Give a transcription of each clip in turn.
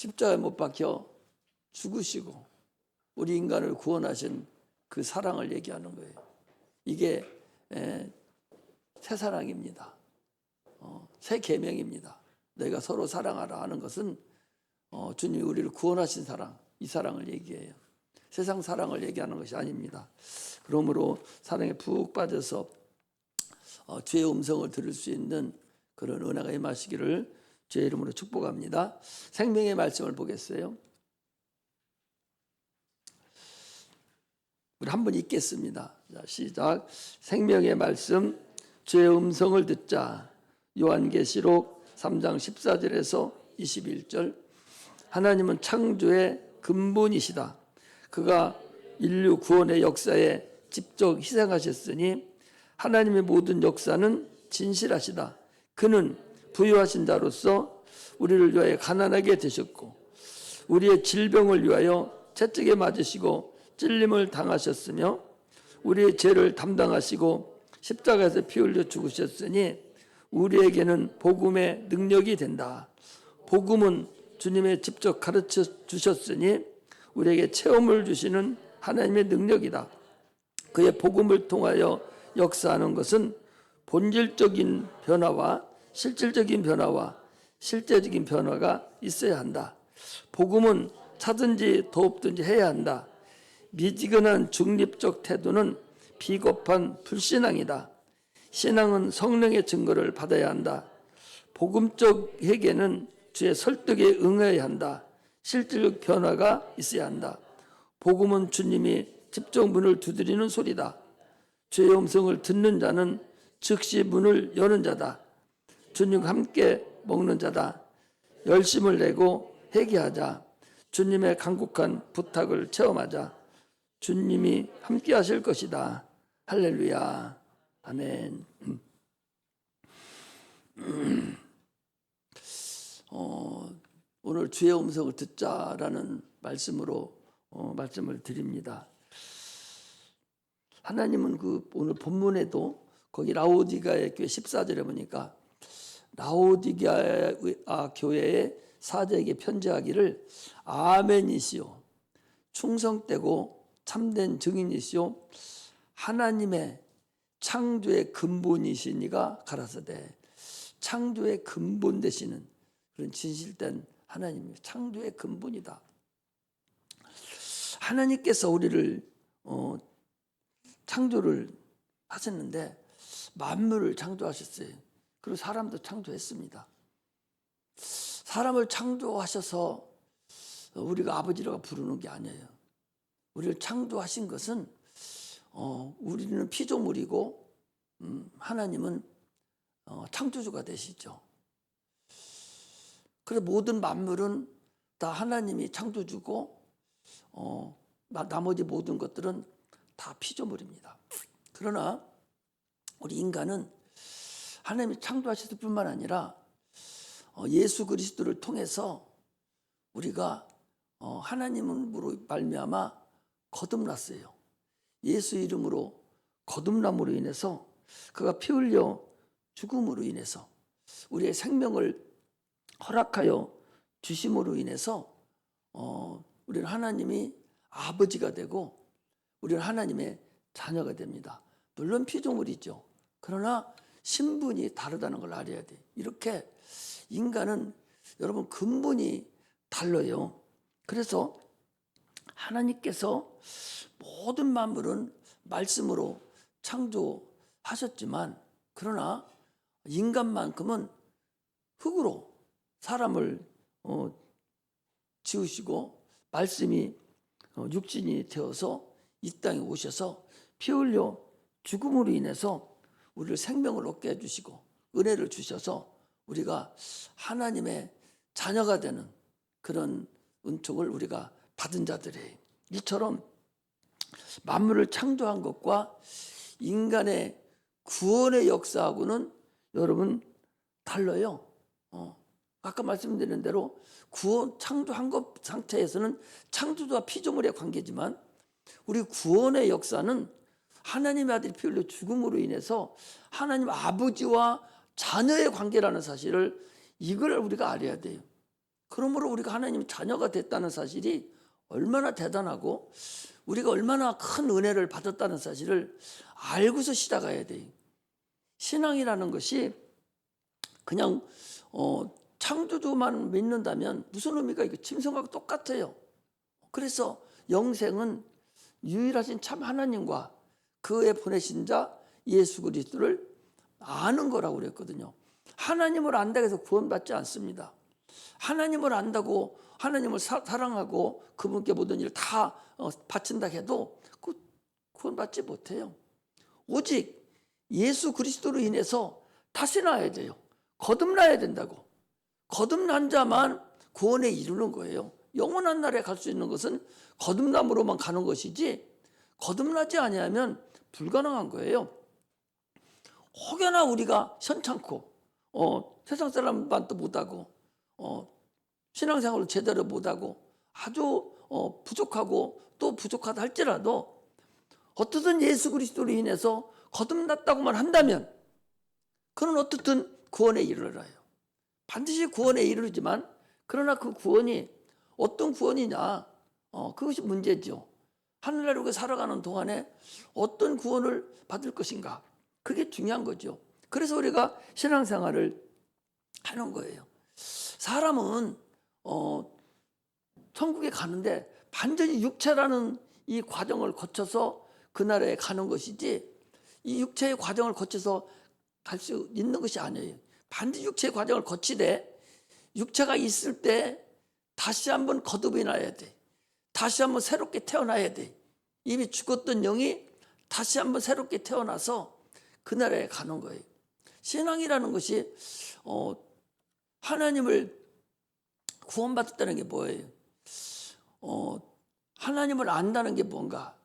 십자가에 못 박혀 죽으시고 우리 인간을 구원하신 그 사랑을 얘기하는 거예요. 이게 새 사랑입니다. 새 계명입니다. 너희가 서로 사랑하라 하는 것은 주님이 우리를 구원하신 사랑, 이 사랑을 얘기해요. 세상 사랑을 얘기하는 것이 아닙니다. 그러므로 사랑에 푹 빠져서 주의 음성을 들을 수 있는 그런 은혜가 임하시기를 주의 이름으로 축복합니다. 생명의 말씀을 보겠어요. 우리 한번 읽겠습니다. 자, 시작. 생명의 말씀, 주의 음성을 듣자. 요한계시록 3장 14절에서 21절. 하나님은 창조의 근본이시다. 그가 인류 구원의 역사에 직접 희생하셨으니 하나님의 모든 역사는 진실하시다. 그는 부유하신 자로서 우리를 위하여 가난하게 되셨고 우리의 질병을 위하여 채찍에 맞으시고 찔림을 당하셨으며 우리의 죄를 담당하시고 십자가에서 피 흘려 죽으셨으니 우리에게는 복음의 능력이 된다. 복음은 주님의 직접 가르쳐 주셨으니 우리에게 체험을 주시는 하나님의 능력이다. 그의 복음을 통하여 역사하는 것은 본질적인 변화와 실질적인 변화와 실제적인 변화가 있어야 한다. 복음은 차든지 도없든지 해야 한다. 미지근한 중립적 태도는 비겁한 불신앙이다. 신앙은 성령의 증거를 받아야 한다. 복음적 회개는 주의 설득에 응해야 한다. 실질적 변화가 있어야 한다. 복음은 주님이 직접 문을 두드리는 소리다. 주의 음성을 듣는 자는 즉시 문을 여는 자다. 주님과 함께 먹는 자다. 열심을 내고 회개하자. 주님의 간곡한 부탁을 체험하자. 주님이 함께 하실 것이다. 할렐루야. 아멘. 오늘 주의 음성을 듣자라는 말씀으로 말씀을 드립니다. 하나님은 그 오늘 본문에도 거기 라오디게아 교회 14절에 보니까 라오디게아 교회의 사자에게 편지하기를 아멘이시오 충성되고 참된 증인이시오 하나님의 창조의 근본이시니가 가라사대. 창조의 근본 되시는 그런 진실된 하나님이 창조의 근본이다. 하나님께서 우리를 창조를 하셨는데 만물을 창조하셨어요. 그리고 사람도 창조했습니다. 사람을 창조하셔서 우리가 아버지라고 부르는 게 아니에요. 우리를 창조하신 것은 우리는 피조물이고 하나님은 창조주가 되시죠. 그래서 모든 만물은 다 하나님이 창조주고 나머지 모든 것들은 다 피조물입니다. 그러나 우리 인간은 하나님이 창조하셨을 뿐만 아니라 예수 그리스도를 통해서 우리가 하나님으로 말미암아 거듭났어요. 예수 이름으로 거듭남으로 인해서 그가 피 흘려 죽음으로 인해서 우리의 생명을 허락하여 주심으로 인해서 우리는 하나님이 아버지가 되고 우리는 하나님의 자녀가 됩니다. 물론 피조물이죠. 그러나 신분이 다르다는 걸 알아야 돼. 이렇게 인간은 여러분 근본이 달라요. 그래서 하나님께서 모든 만물은 말씀으로 창조하셨지만 그러나 인간만큼은 흙으로 사람을 지으시고 말씀이 육신이 되어서 이 땅에 오셔서 피 흘려 죽음으로 인해서 우리를 생명을 얻게 해주시고 은혜를 주셔서 우리가 하나님의 자녀가 되는 그런 은총을 우리가 받은 자들이에요. 이처럼 만물을 창조한 것과 인간의 구원의 역사하고는 여러분 달라요. 아까 말씀드린 대로 구원 창조한 것 상태에서는 창조주와 피조물의 관계지만 우리 구원의 역사는 하나님의 아들이 피 흘려 죽음으로 인해서 하나님 아버지와 자녀의 관계라는 사실을 이걸 우리가 알아야 돼요. 그러므로 우리가 하나님의 자녀가 됐다는 사실이 얼마나 대단하고 우리가 얼마나 큰 은혜를 받았다는 사실을 알고서 시작해야 돼요. 신앙이라는 것이 그냥 창조주만 믿는다면 무슨 의미가 있고 짐승하고 똑같아요. 그래서 영생은 유일하신 참 하나님과 그의 보내신 자 예수 그리스도를 아는 거라고 그랬거든요. 하나님을 안다고 해서 구원받지 않습니다. 하나님을 안다고 하나님을 사랑하고 그분께 모든 일을 다 바친다 해도 구원받지 못해요. 오직 예수 그리스도로 인해서 다시 나야 돼요. 거듭나야 된다고. 거듭난 자만 구원에 이르는 거예요. 영원한 나라에 갈 수 있는 것은 거듭남으로만 가는 것이지 거듭나지 아니하면 불가능한 거예요. 혹여나 우리가 현찮고 세상 사람만도 못하고 신앙생활을 제대로 못하고 아주 부족하고 또 부족하다 할지라도 어떻든 예수 그리스도로 인해서 거듭났다고만 한다면 그는 어떻든 구원에 이르러요. 반드시 구원에 이르지만 그러나 그 구원이 어떤 구원이냐 그것이 문제죠. 하늘나라에 우리가 살아가는 동안에 어떤 구원을 받을 것인가 그게 중요한 거죠. 그래서 우리가 신앙생활을 하는 거예요. 사람은 천국에 가는데 반드시 육체라는 이 과정을 거쳐서 그 나라에 가는 것이지 이 육체의 과정을 거쳐서 갈 수 있는 것이 아니에요. 반드시 육체의 과정을 거치되 육체가 있을 때 다시 한번 거듭이 나야 돼. 다시 한번 새롭게 태어나야 돼. 이미 죽었던 영이 다시 한번 새롭게 태어나서 그 나라에 가는 거예요. 신앙이라는 것이 하나님을 구원받았다는 게 뭐예요? 하나님을 안다는 게 뭔가?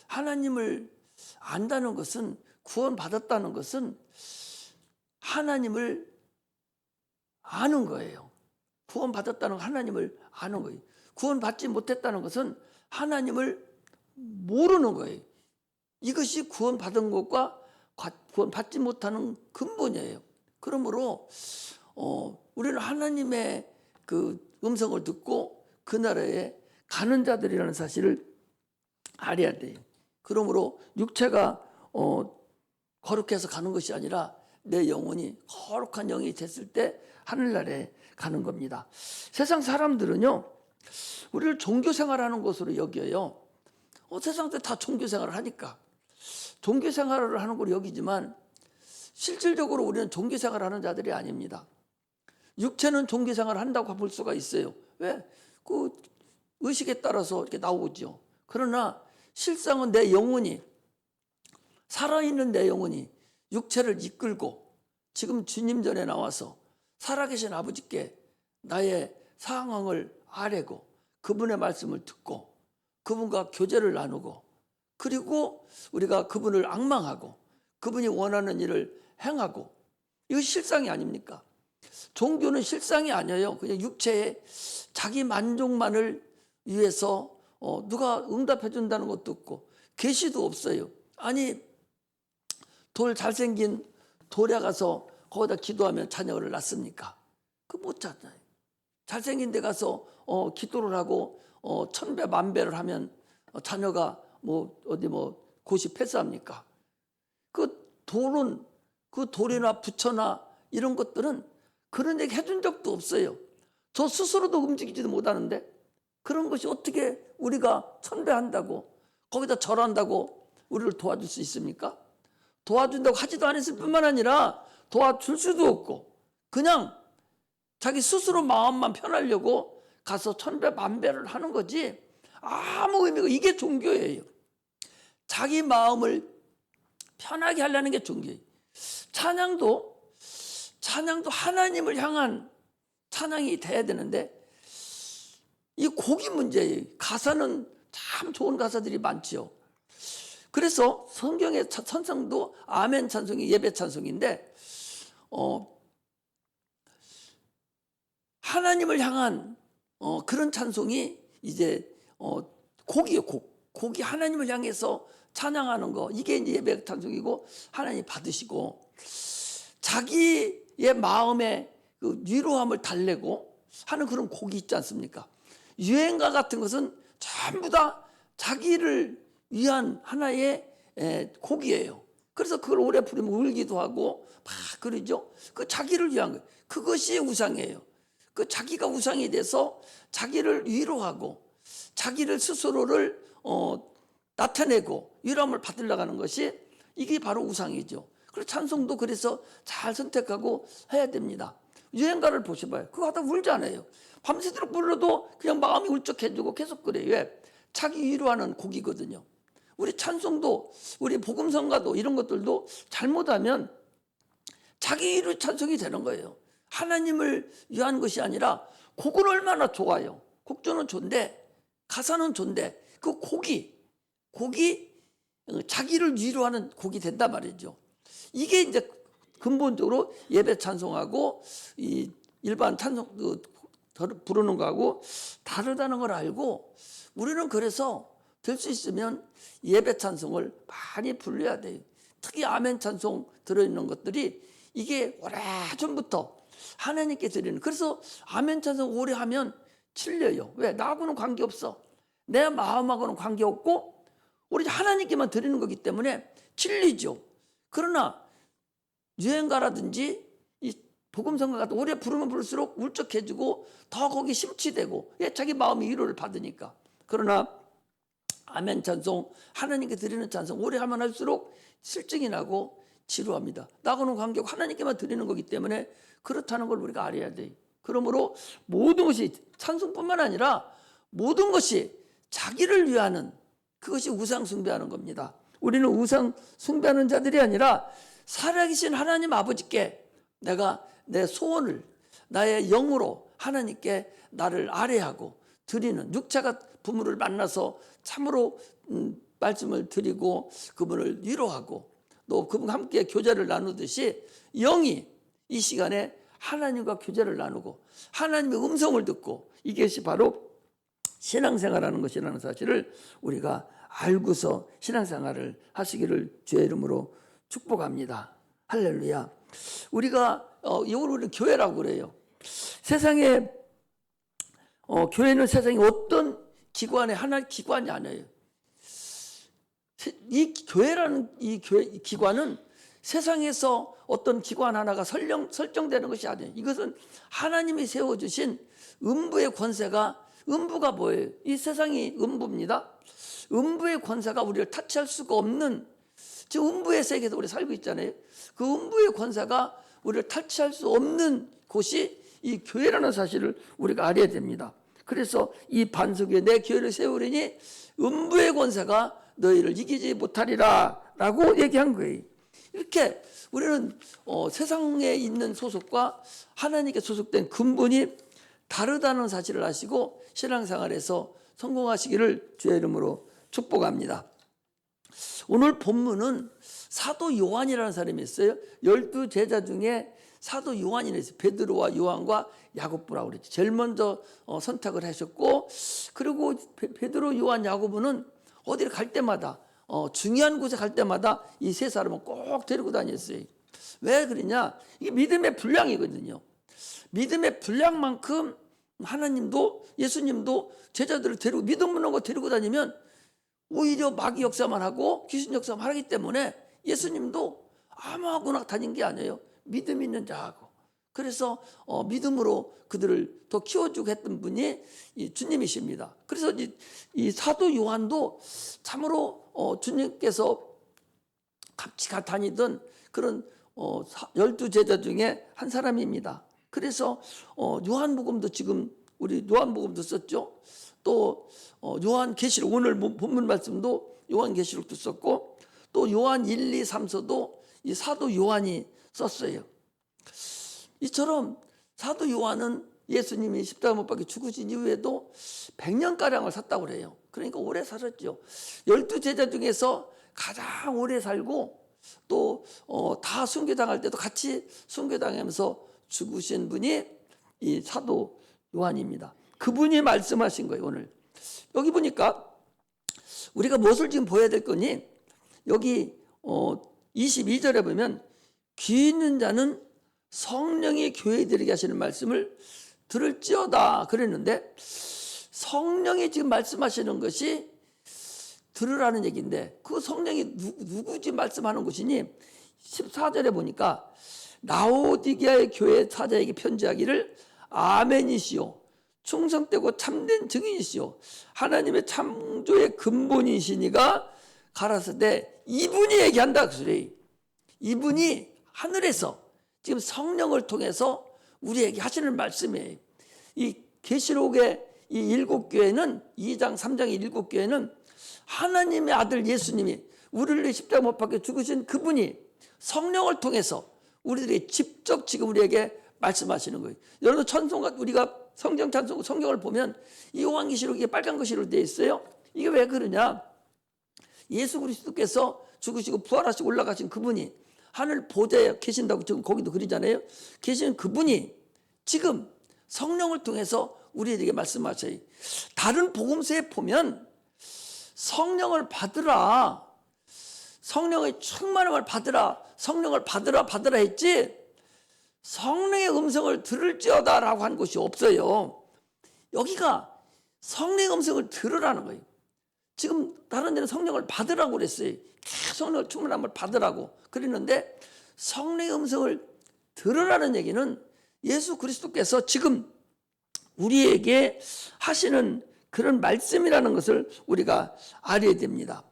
하나님을 안다는 것은 구원받았다는 것은 하나님을 아는 거예요. 구원받았다는 건 하나님을 아는 거예요. 구원받지 못했다는 것은 하나님을 모르는 거예요. 이것이 구원받은 것과 구원받지 못하는 근본이에요. 그러므로 우리는 하나님의 그 음성을 듣고 그 나라에 가는 자들이라는 사실을 알아야 돼요. 그러므로 육체가 거룩해서 가는 것이 아니라 내 영혼이 거룩한 영이 됐을 때 하늘나라에 가는 겁니다. 세상 사람들은요 우리를 종교생활하는 것으로 여겨요. 세상들 다 종교생활을 하니까 종교생활을 하는 걸로 여기지만 실질적으로 우리는 종교생활을 하는 자들이 아닙니다. 육체는 종교생활을 한다고 볼 수가 있어요. 왜? 그 의식에 따라서 이렇게 나오죠. 그러나 실상은 내 영혼이 살아있는 내 영혼이 육체를 이끌고 지금 주님 전에 나와서 살아계신 아버지께 나의 상황을 아뢰고 그분의 말씀을 듣고 그분과 교제를 나누고 그리고 우리가 그분을 앙망하고 그분이 원하는 일을 행하고 이거 실상이 아닙니까? 종교는 실상이 아니에요. 그냥 육체의 자기 만족만을 위해서 누가 응답해 준다는 것도 없고 계시도 없어요. 아니 돌 잘생긴 돌에 가서 거기다 기도하면 자녀를 낳습니까? 그거 못 찾아요. 잘생긴 데 가서 기도를 하고 천배 만배를 하면 자녀가 곧이 패스합니까? 그 돌은 그 돌이나 부처나 이런 것들은 그런 얘기 해준 적도 없어요. 저 스스로도 움직이지도 못하는데 그런 것이 어떻게 우리가 천배한다고 거기다 절한다고 우리를 도와줄 수 있습니까? 도와준다고 하지도 않았을 뿐만 아니라 도와줄 수도 없고 그냥 자기 스스로 마음만 편하려고 가서 천배 만배를 하는 거지 아무 의미가 이게 종교예요. 자기 마음을 편하게 하려는 게 종교예요. 찬양도 하나님을 향한 찬양이 돼야 되는데 이 곡이 문제예요. 가사는 참 좋은 가사들이 많지요. 그래서 성경의 찬송도 아멘 찬송이 예배 찬송인데 하나님을 향한 그런 찬송이 이제 곡이에요. 곡이 하나님을 향해서 찬양하는 거 이게 이제 예배 찬송이고 하나님 받으시고 자기의 마음에 그 위로함을 달래고 하는 그런 곡이 있지 않습니까? 유행가 같은 것은 전부 다 자기를 위한 하나의 곡이에요. 그래서 그걸 오래 부르면 울기도 하고 막 그러죠. 그 자기를 위한 거예요. 그것이 우상이에요. 그 자기가 우상이 돼서 자기를 위로하고 자기를 스스로를 나타내고 위로함을 받으려고 하는 것이 이게 바로 우상이죠. 그리고 찬송도 그래서 잘 선택하고 해야 됩니다. 유행가를 보셔봐요. 그거 하다 울잖아요. 밤새도록 불러도 그냥 마음이 울적해지고 계속 그래요. 왜? 자기 위로하는 곡이거든요. 우리 찬송도 우리 복음성가도 이런 것들도 잘못하면 자기 위로 찬송이 되는 거예요. 하나님을 위한 것이 아니라 곡은 얼마나 좋아요. 곡조는 좋은데 가사는 좋은데 그 곡이 자기를 위로하는 곡이 된단 말이죠. 이게 이제 근본적으로 예배 찬송하고 이 일반 찬송 부르는 거하고 다르다는 걸 알고 우리는 그래서 될 수 있으면 예배 찬송을 많이 불러야 돼요. 특히 아멘 찬송 들어있는 것들이 이게 오래전부터 하나님께 드리는, 그래서 아멘 찬송 오래 하면 질려요. 왜? 나하고는 관계없어. 내 마음하고는 관계없고 우리 하나님께만 드리는 거기 때문에 질리죠. 그러나 유행가라든지 이 복음성가 같은 오래 부르면 부를수록 울적해지고 더 거기 심취되고 자기 마음의 위로를 받으니까. 그러나 아멘 찬송, 하나님께 드리는 찬송 오래 하면 할수록 실증이 나고 지루합니다. 나하고는 관계없고 하나님께만 드리는 거기 때문에 그렇다는 걸 우리가 알아야 돼요. 그러므로 모든 것이 찬송뿐만 아니라 모든 것이 자기를 위하는, 그것이 우상 숭배하는 겁니다. 우리는 우상 숭배하는 자들이 아니라 살아계신 하나님 아버지께 내가 내 소원을 나의 영으로 하나님께 나를 아뢰하고 드리는, 육체가 부모를 만나서 참으로 말씀을 드리고 그분을 위로하고 또 그분과 함께 교제를 나누듯이 영이 이 시간에 하나님과 교제를 나누고 하나님의 음성을 듣고, 이것이 바로 신앙생활하는 것이라는 사실을 우리가 알고서 신앙생활을 하시기를 주의 이름으로 축복합니다. 할렐루야. 우리가 이걸 우리는 교회라고 그래요. 세상에 교회는 세상에 어떤 기관의 하나의 기관이 아니에요. 이 교회라는 이 기관은 세상에서 어떤 기관 하나가 설정되는 것이 아니에요. 이것은 하나님이 세워주신 음부의 권세가, 음부가 뭐예요? 이 세상이 음부입니다. 음부의 권세가 우리를 타치할 수가 없는, 지금 음부의 세계에서 우리 살고 있잖아요. 그 음부의 권세가 우리를 타치할 수 없는 곳이 이 교회라는 사실을 우리가 알아야 됩니다. 그래서 이 반석 위에 내 교회를 세우리니 음부의 권세가 너희를 이기지 못하리라 라고 얘기한 거예요. 이렇게 우리는 세상에 있는 소속과 하나님께 소속된 근본이 다르다는 사실을 아시고 신앙생활에서 성공하시기를 주의 이름으로 축복합니다. 오늘 본문은 사도 요한이라는 사람이 있어요. 12제자 중에 사도 요한이 있어요. 베드로와 요한과 야고보라고 그랬죠. 제일 먼저 선택을 하셨고, 그리고 베드로, 요한, 야고보는 어디를 갈 때마다 중요한 곳에 갈 때마다 이 세 사람은 꼭 데리고 다녔어요. 왜 그러냐? 이게 믿음의 분량이거든요. 믿음의 분량만큼 하나님도, 예수님도 제자들을 데리고, 믿음 없는 거 데리고 다니면 오히려 마귀 역사만 하고 귀신 역사만 하기 때문에 예수님도 아무하고나 다닌 게 아니에요. 믿음 있는 자하고. 그래서 믿음으로 그들을 더 키워주고 했던 분이 이 주님이십니다. 그래서 이 사도 요한도 참으로 주님께서 같이 다니던 그런 12제자 중에 한 사람입니다. 그래서 요한복음도 지금 우리 요한복음도 썼죠. 또 요한계시록, 오늘 본문 말씀도 요한계시록도 썼고, 또 요한 1, 2, 3서도 이 사도 요한이 썼어요. 이처럼 사도 요한은 예수님이 십자가 못 박혀 죽으신 이후에도 100년가량을 샀다고 그래요. 그러니까 오래 살았죠. 12제자 중에서 가장 오래 살고 또 다 순교당할 때도 같이 순교당하면서 죽으신 분이 이 사도 요한입니다. 그분이 말씀하신 거예요. 오늘 여기 보니까 우리가 무엇을 지금 보여야 될 거니, 여기 22절에 보면 귀 있는 자는 성령이 교회에 들게 하시는 말씀을 들을지어다 그랬는데 성령이 지금 말씀하시는 것이 들으라는 얘기인데 그 성령이 누구지 말씀하는 것이니 14절에 보니까 라오디게아의 교회 사자에게 편지하기를 아멘이시오 충성되고 참된 증인이시오 하나님의 창조의 근본이시니가 가라사대 이분이 얘기한다 그 소리. 이분이 하늘에서 지금 성령을 통해서 우리에게 하시는 말씀이에요. 이 계시록의 이 7교회는 2장 3장의 7교회는 하나님의 아들 예수님이 우리를 위해 십자가 못 박혀 죽으신 그분이 성령을 통해서 우리들에게 직접 지금 우리에게 말씀하시는 거예요. 여러분 찬송가 우리가 성경 찬송 성경을 보면 이 요한계시록 이게 빨간 글씨로 되어 있어요. 이게 왜 그러냐? 예수 그리스도께서 죽으시고 부활하시고 올라가신 그분이 하늘 보좌에 계신다고 지금 거기도 그러잖아요. 계시는 그분이 지금 성령을 통해서 우리에게 말씀하셔요. 다른 복음서에 보면 성령을 받으라, 성령의 충만함을 받으라, 성령을 받으라 했지 성령의 음성을 들을지어다 라고 한 것이 없어요. 여기가 성령의 음성을 들으라는 거예요. 지금 다른 데는 성령을 받으라고 그랬어요. 성령을 충만함을 받으라고 그랬는데 성령의 음성을 들으라는 얘기는 예수 그리스도께서 지금 우리에게 하시는 그런 말씀이라는 것을 우리가 알아야 됩니다.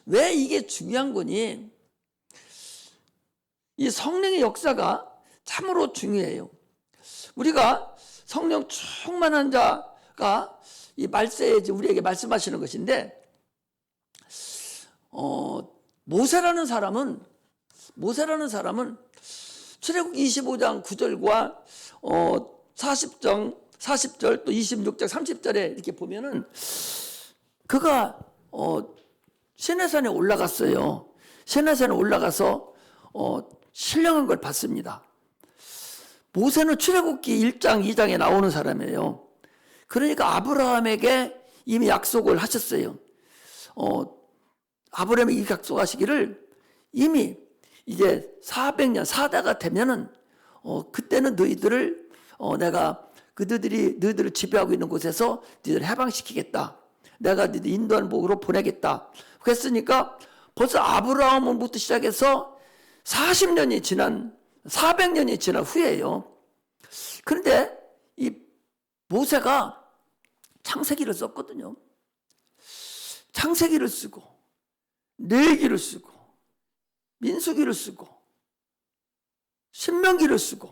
왜 이게 중요한 거니? 이 성령의 역사가 참으로 중요해요. 우리가 성령 충만한 자가 이 말세에 우리에게 말씀하시는 것인데 모세라는 사람은 출애굽 25장 9절과 40절 또 26절 30절에 이렇게 보면은 그가 시내산에 올라갔어요. 시내산에 올라가서 신령한 걸 봤습니다. 모세는 출애굽기 1장 2장에 나오는 사람이에요. 그러니까 아브라함에게 이미 약속을 하셨어요. 아브라함이 이 약속하시기를 이미 이제 400년 사대가 되면은 그때는 너희들을 내가 너희들을 지배하고 있는 곳에서 너희들을 해방시키겠다. 내가 너희들 인도하는 복으로 보내겠다. 그랬으니까 벌써 아브라함부터 시작해서 400년이 지난 후에요. 그런데 이 모세가 창세기를 썼거든요. 창세기를 쓰고 레위기를 쓰고 민수기를 쓰고 신명기를 쓰고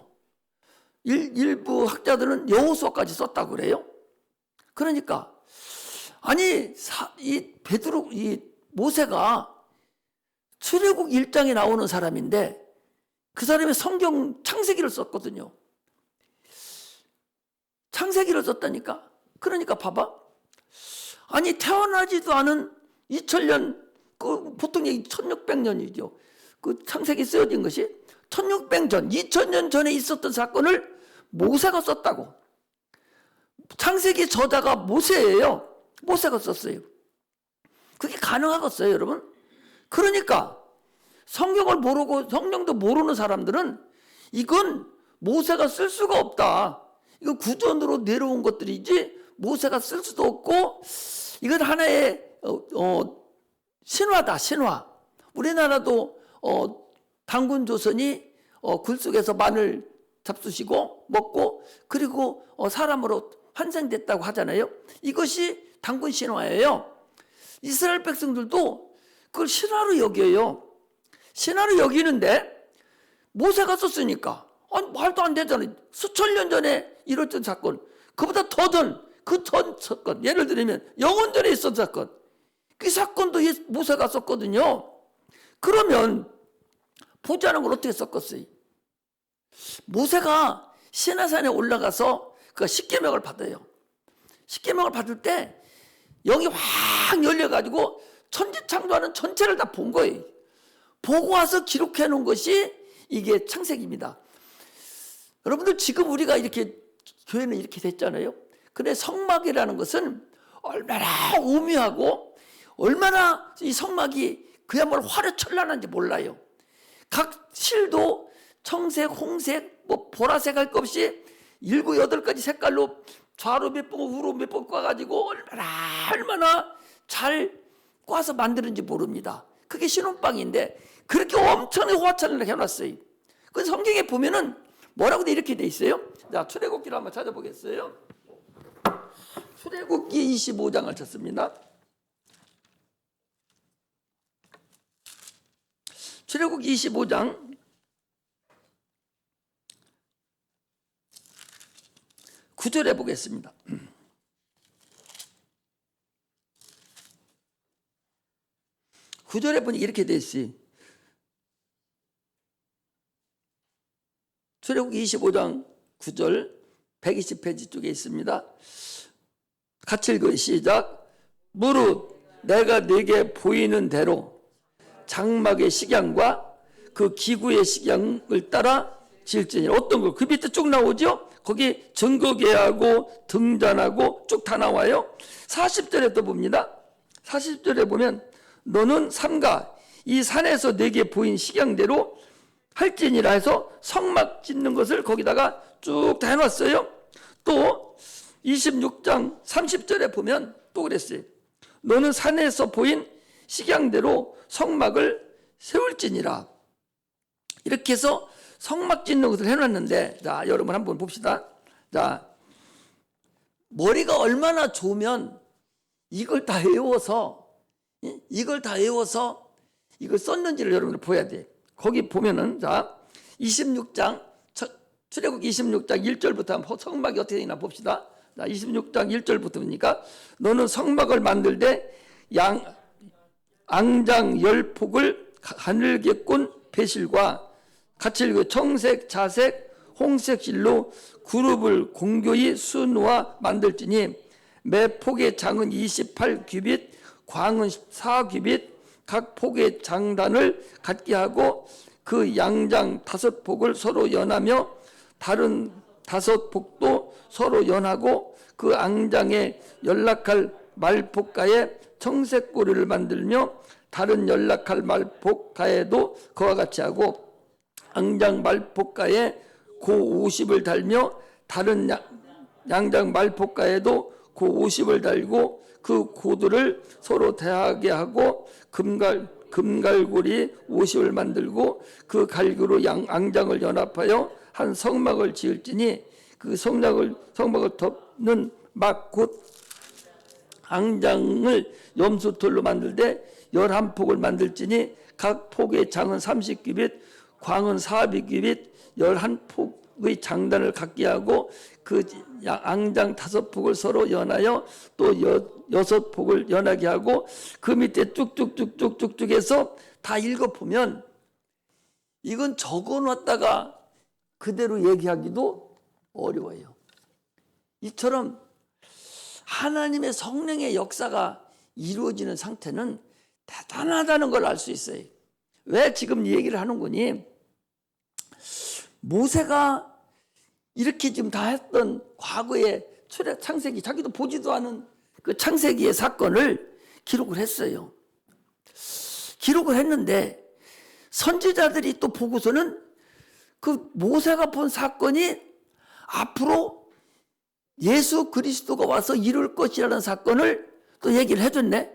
일부 학자들은 여호수아까지 썼다고 그래요. 그러니까 아니 이 모세가 출애굽 1장에 나오는 사람인데 그 사람이 성경 창세기를 썼거든요. 창세기를 썼다니까. 그러니까 봐봐. 아니 태어나지도 않은 2000년 보통 얘기 1600년이죠. 그 창세기 쓰여진 것이 1600년 2000년 전에 있었던 사건을 모세가 썼다고. 창세기 저자가 모세예요. 모세가 썼어요. 그게 가능하겠어요, 여러분? 그러니까 성경을 모르고 성령도 모르는 사람들은 이건 모세가 쓸 수가 없다. 이거 구전으로 내려온 것들이지 모세가 쓸 수도 없고 이건 하나의 신화다, 신화. 우리나라도 단군 조선이 굴 속에서 마늘 잡수시고 먹고 그리고 사람으로 환생됐다고 하잖아요. 이것이 단군 신화예요. 이스라엘 백성들도 그걸 신화로 여겨요. 신화로 여기는데 모세가 썼으니까 말도 안 되잖아요. 수천 년 전에 이뤘던 사건, 그보다 더 전, 그 전 사건, 예를 들면 영원 전에 있었던 사건, 그 사건도 모세가 썼거든요. 그러면 보자는 걸 어떻게 썼겠어요? 모세가 시내산에 올라가서 그 십계명을 받아요. 십계명을 받을 때 영이 확 열려가지고 천지창조하는 전체를 다 본 거예요. 보고 와서 기록해 놓은 것이 이게 창세기입니다. 여러분들 지금 우리가 이렇게 교회는 이렇게 됐잖아요. 근데 성막이라는 것은 얼마나 오묘하고 얼마나 이 성막이 그야말로 화려철란한지 몰라요. 각 실도 청색, 홍색, 보라색 할 것 없이 일곱 여덟 가지 색깔로 좌로 몇 번, 우로 몇 번 꽈가지고 얼마나 잘 꽈서 만드는지 모릅니다. 그게 신혼방인데 그렇게 엄청나게 화찬을 해놨어요. 그 성경에 보면은 뭐라고 이렇게 돼 있어요. 자, 출애굽기를 한번 찾아보겠어요. 출애굽기 25장을 찾습니다. 출애굽기 25장 9절에 보겠습니다. 9절에 보니 이렇게 돼 있어요. 출애굽기 25장 9절 120페이지 쪽에 있습니다. 같이 읽어요. 시작. 무릇 내가 네게 보이는 대로 장막의 식양과 그 기구의 식양을 따라 지을지니라. 어떤 거? 그 밑에 쭉 나오죠? 거기 증거계하고 등잔하고 쭉 다 나와요. 40절에 또 봅니다. 40절에 보면 너는 삼가 이 산에서 네게 보인 식양대로 할지니라 해서 성막 짓는 것을 거기다가 쭉 다 해놨어요. 또 26장 30절에 보면 또 그랬어요. 너는 산에서 보인 식양대로 성막을 세울지니라. 이렇게 해서 성막 짓는 것을 해놨는데, 자, 여러분 한번 봅시다. 자, 머리가 얼마나 좋으면 이걸 다 외워서 이걸 썼는지를 여러분들 보여야 돼. 거기 보면은, 자, 26장, 출애굽기 26장 1절부터 한번 성막이 어떻게 되나 봅시다. 자, 26장 1절부터 보니까 너는 성막을 만들 때 앙장 10폭을 가늘게 꾼 배실과 같이 읽어 청색, 자색, 홍색 실로 그룹을 공교히 수놓아 만들지니 매 폭의 장은 28규빗, 광은 14규빗, 각 폭의 장단을 같게 하고 그 양장 5폭을 서로 연하며 다른 5폭도 서로 연하고 그 앙장에 연락할 말폭가에 청색 꼬리를 만들며 다른 연락할 말폭가에도 그와 같이 하고 앙장 말폭가에 고 50을 달며 다른 양장 말폭가에도 고 50을 달고 그 고들을 서로 대하게 하고 금갈고리 50을 만들고 그 갈기로 앙장을 연합하여 한 성막을 지을지니 그 성막을 덮는 막 곧 앙장을 염소털로 만들 때 11폭을 만들지니 각 폭의 장은 30규빗, 광은 400규빗, 11폭의 장단을 갖게 하고 그 앙장 5폭을 서로 연하여 또 6폭을 연하게 하고 그 밑에 쭉쭉쭉쭉쭉 해서 다 읽어보면 이건 적어놨다가 그대로 얘기하기도 어려워요. 이처럼 하나님의 성령의 역사가 이루어지는 상태는 대단하다는 걸 알 수 있어요. 왜 지금 이 얘기를 하는 거니? 모세가 이렇게 지금 다 했던 과거의 창세기, 자기도 보지도 않은 그 창세기의 사건을 기록을 했어요. 기록을 했는데 선지자들이 또 보고서는 그 모세가 본 사건이 앞으로 예수 그리스도가 와서 이룰 것이라는 사건을 또 얘기를 해줬네.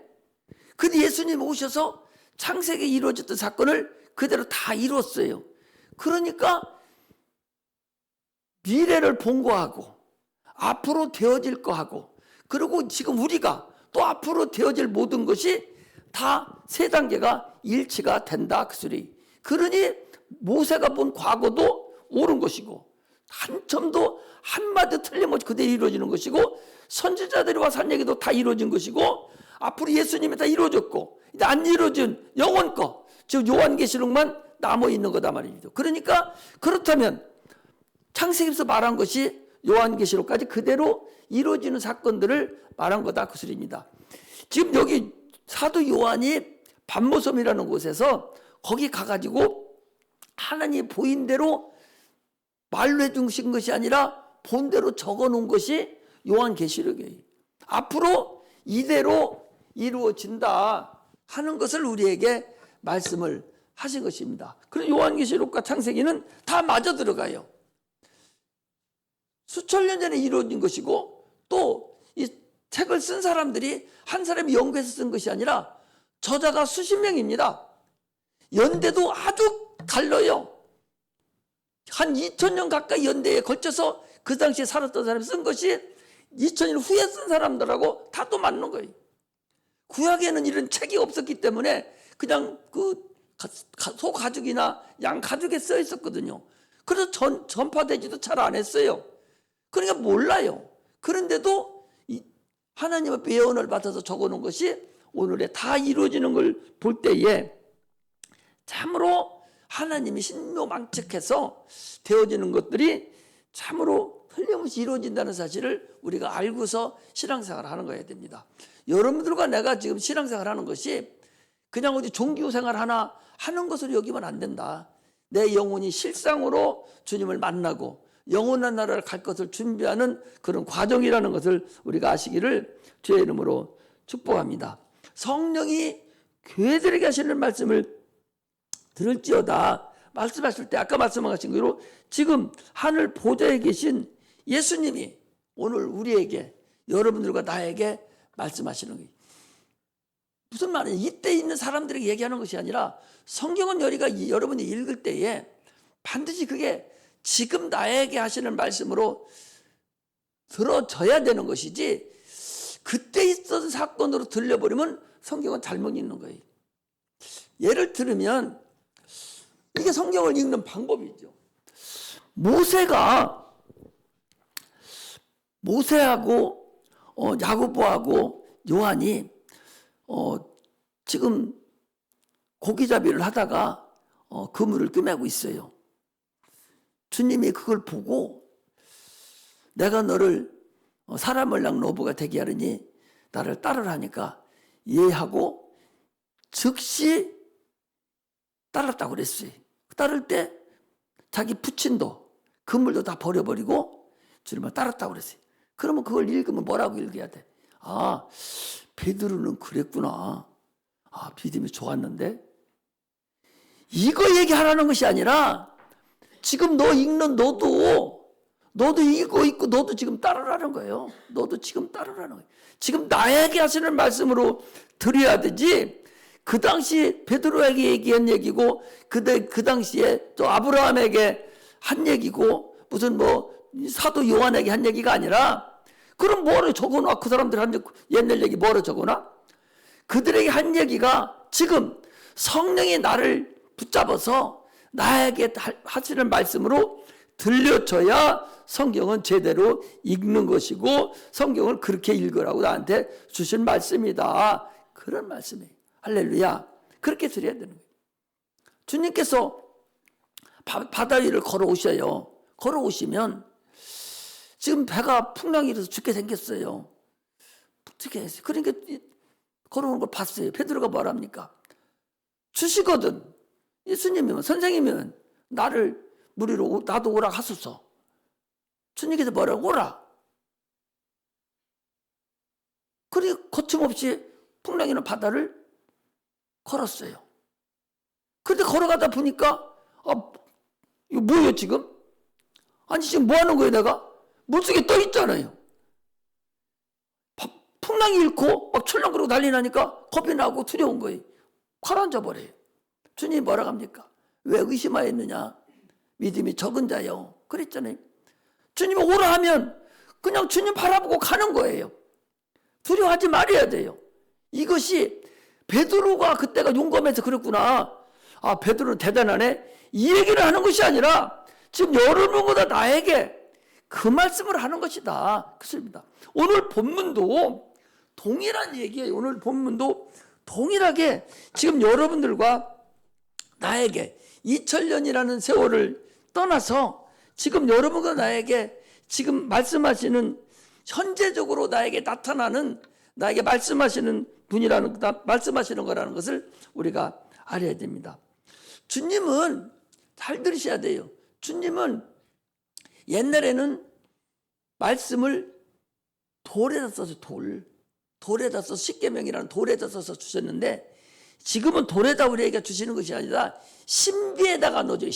근데 예수님 오셔서 창세기에 이루어졌던 사건을 그대로 다 이뤘어요. 그러니까 미래를 본 거하고 앞으로 되어질 거하고 그리고 지금 우리가 또 앞으로 되어질 모든 것이 다 세 단계가 일치가 된다 그 소리. 그러니 모세가 본 과거도 옳은 것이고 한 점도 한마디 틀림없이 그대로 이루어지는 것이고 선지자들이 와서 한 얘기도 다 이루어진 것이고 앞으로 예수님이 다 이루어졌고 이제 안 이루어진 영원 거 즉 요한계시록만 남아있는 거다 말이죠. 그러니까 그렇다면 창세기에서 말한 것이 요한계시록까지 그대로 이루어지는 사건들을 말한 거다 그 소리입니다. 지금 여기 사도 요한이 반모섬이라는 곳에서 거기 가가지고 하나님이 보인 대로 말로 해주신 것이 아니라 본대로 적어놓은 것이 요한계시록이에요. 앞으로 이대로 이루어진다 하는 것을 우리에게 말씀을 하신 것입니다. 그래서 요한계시록과 창세기는 다 맞아 들어가요. 수천 년 전에 이루어진 것이고, 또 이 책을 쓴 사람들이 한 사람이 연구해서 쓴 것이 아니라 저자가 수십 명입니다. 연대도 아주 달라요. 한 2000년 가까이 연대에 걸쳐서 그 당시에 살았던 사람이 쓴 것이 2000년 후에 쓴 사람들하고 다 또 맞는 거예요. 구약에는 이런 책이 없었기 때문에 그냥 그 소 가죽이나 양 가죽에 써 있었거든요. 그래서 전파되지도 잘 안 했어요. 그러니까 몰라요. 그런데도 하나님의 예언을 받아서 적어놓은 것이 오늘에 다 이루어지는 걸 볼 때에 참으로 하나님이 신묘망측해서 되어지는 것들이 참으로 틀림없이 이루어진다는 사실을 우리가 알고서 신앙생활을 하는 거야 됩니다. 여러분들과 내가 지금 신앙생활을 하는 것이 그냥 어디 종교생활 하나 하는 것으로 여기면 안 된다. 내 영혼이 실상으로 주님을 만나고 영원한 나라를 갈 것을 준비하는 그런 과정이라는 것을 우리가 아시기를 주의 이름으로 축복합니다. 성령이 교회들에게 하시는 말씀을 들을지어다 말씀하실 때 아까 말씀하신 대로 지금 하늘 보좌에 계신 예수님이 오늘 우리에게 여러분들과 나에게 말씀하시는 거예요. 무슨 말이에요? 이때 있는 사람들에게 얘기하는 것이 아니라 성경은 여러분이 읽을 때에 반드시 그게 지금 나에게 하시는 말씀으로 들어져야 되는 것이지 그때 있었던 사건으로 들려버리면 성경은 잘못 읽는 거예요. 예를 들면 이게 성경을 읽는 방법이죠. 모세하고 야고보하고 요한이 지금 고기잡이를 하다가 그물을 끄매고 있어요. 주님이 그걸 보고 내가 너를 사람을 낳은 노부가 되게 하려니 나를 따르라 하니까 예하고 즉시 따랐다고 그랬어요. 따를 때 자기 부친도 그물도 다 버려버리고 주님을 따랐다고 그랬어요. 그러면 그걸 읽으면 뭐라고 읽어야 돼? 아, 베드로는 그랬구나. 아, 믿음이 좋았는데? 이거 얘기하라는 것이 아니라 지금 너 읽는 너도 읽고 있고 너도 지금 따르라는 거예요. 너도 지금 따르라는 거예요. 지금 나에게 하시는 말씀으로 들어야 되지. 그 당시 베드로에게 얘기한 얘기고 그 당시에 또 아브라함에게 한 얘기고 무슨 사도 요한에게 한 얘기가 아니라 그럼 뭐를 적어놔? 그 사람들 한 옛날 얘기 뭐를 적어놔? 그들에게 한 얘기가 지금 성령이 나를 붙잡아서 나에게 하시는 말씀으로 들려줘야 성경은 제대로 읽는 것이고 성경을 그렇게 읽으라고 나한테 주신 말씀이다. 그런 말씀이에요. 할렐루야. 그렇게 드려야 되는 거예요. 주님께서 바다 위를 걸어오셔요. 걸어오시면 지금 배가 풍랑이 일어서 죽게 생겼어요. 죽게 했어요. 그러니까 걸어오는 걸 봤어요. 베드로가 뭐랍니까? 주시거든. 예수님이면 선생님이면 나를 물 위로 나도 오라 하소서. 주님께서 뭐라고 오라. 그리고 거침없이 풍랑이는 바다를 걸었어요. 그런데 걸어가다 보니까 이거 뭐예요 지금? 아니 지금 뭐 하는 거예요 내가? 물속에 떠 있잖아요. 풍랑이 일고 막 출렁거리고 난리 나니까 겁이 나고 두려운 거예요. 가라앉아 버려요. 주님이 뭐라고 합니까? 왜 의심하였느냐? 믿음이 적은 자요. 그랬잖아요. 주님이 오라 하면 그냥 주님 바라보고 가는 거예요. 두려워하지 말아야 돼요. 이것이 베드로가 그때가 용감해서 그랬구나. 아, 베드로는 대단하네. 이 얘기를 하는 것이 아니라 지금 여러분보다 나에게 그 말씀을 하는 것이다. 그렇습니다. 오늘 본문도 동일한 얘기예요. 오늘 본문도 동일하게 지금 여러분들과 나에게 2000년이라는 세월을 떠나서 지금 여러분과 나에게 지금 말씀하시는 현재적으로 나에게 나타나는 나에게 말씀하시는 분이라는 말씀하시는 거라는 것을 우리가 알아야 됩니다. 주님은 잘 들으셔야 돼요. 주님은 옛날에는 말씀을 돌에다 써서 돌에다 써서 십계명이라는 돌에다 써서 주셨는데 지금은 돌에다 우리에게 주시는 것이 아니라 신비에다가 넣어줘요.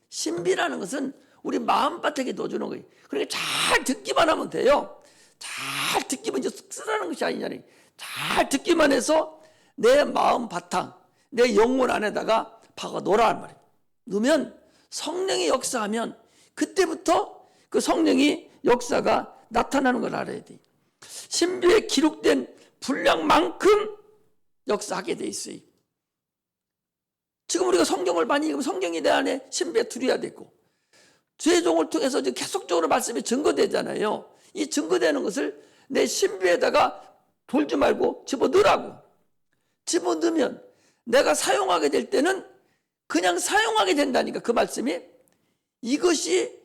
신비라는 것은 우리 마음바닥에 넣어주는 거예요. 그러니까 잘 듣기만 하면 돼요. 잘 듣기만, 이제 쓰라는 것이 아니냐니. 잘 듣기만 해서 내 마음 바탕, 내 영혼 안에다가 박아 놓으란 말이에요. 놓으면 성령이 역사하면 그때부터 그 성령이 역사가 나타나는 걸 알아야 돼요. 신비에 기록된 분량만큼 역사하게 돼 있어요. 지금 우리가 성경을 많이 읽으면 성경이 내 안에 신비에 들여야 되고, 죄종을 통해서 계속적으로 말씀이 증거되잖아요. 이 증거되는 것을 내 신비에다가 돌지 말고 집어넣으라고. 집어넣으면 내가 사용하게 될 때는 그냥 사용하게 된다니까. 그 말씀이, 이것이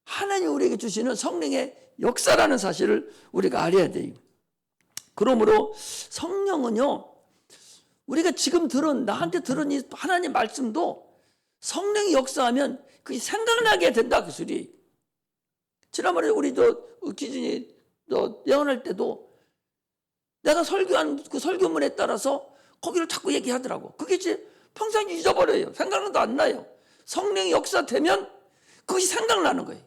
하나님 우리에게 주시는 성령의 역사라는 사실을 우리가 알아야 돼요. 그러므로 성령은요, 우리가 지금 나한테 들은 이 하나님 말씀도 성령이 역사하면 그게 생각나게 된다, 그 소리. 지난번에 우리 기준이 예언할 때도 내가 설교한 그 설교문에 따라서 거기를 자꾸 얘기하더라고. 그게 이제 평생 잊어버려요. 생각도 안 나요. 성령이 역사되면 그것이 생각나는 거예요.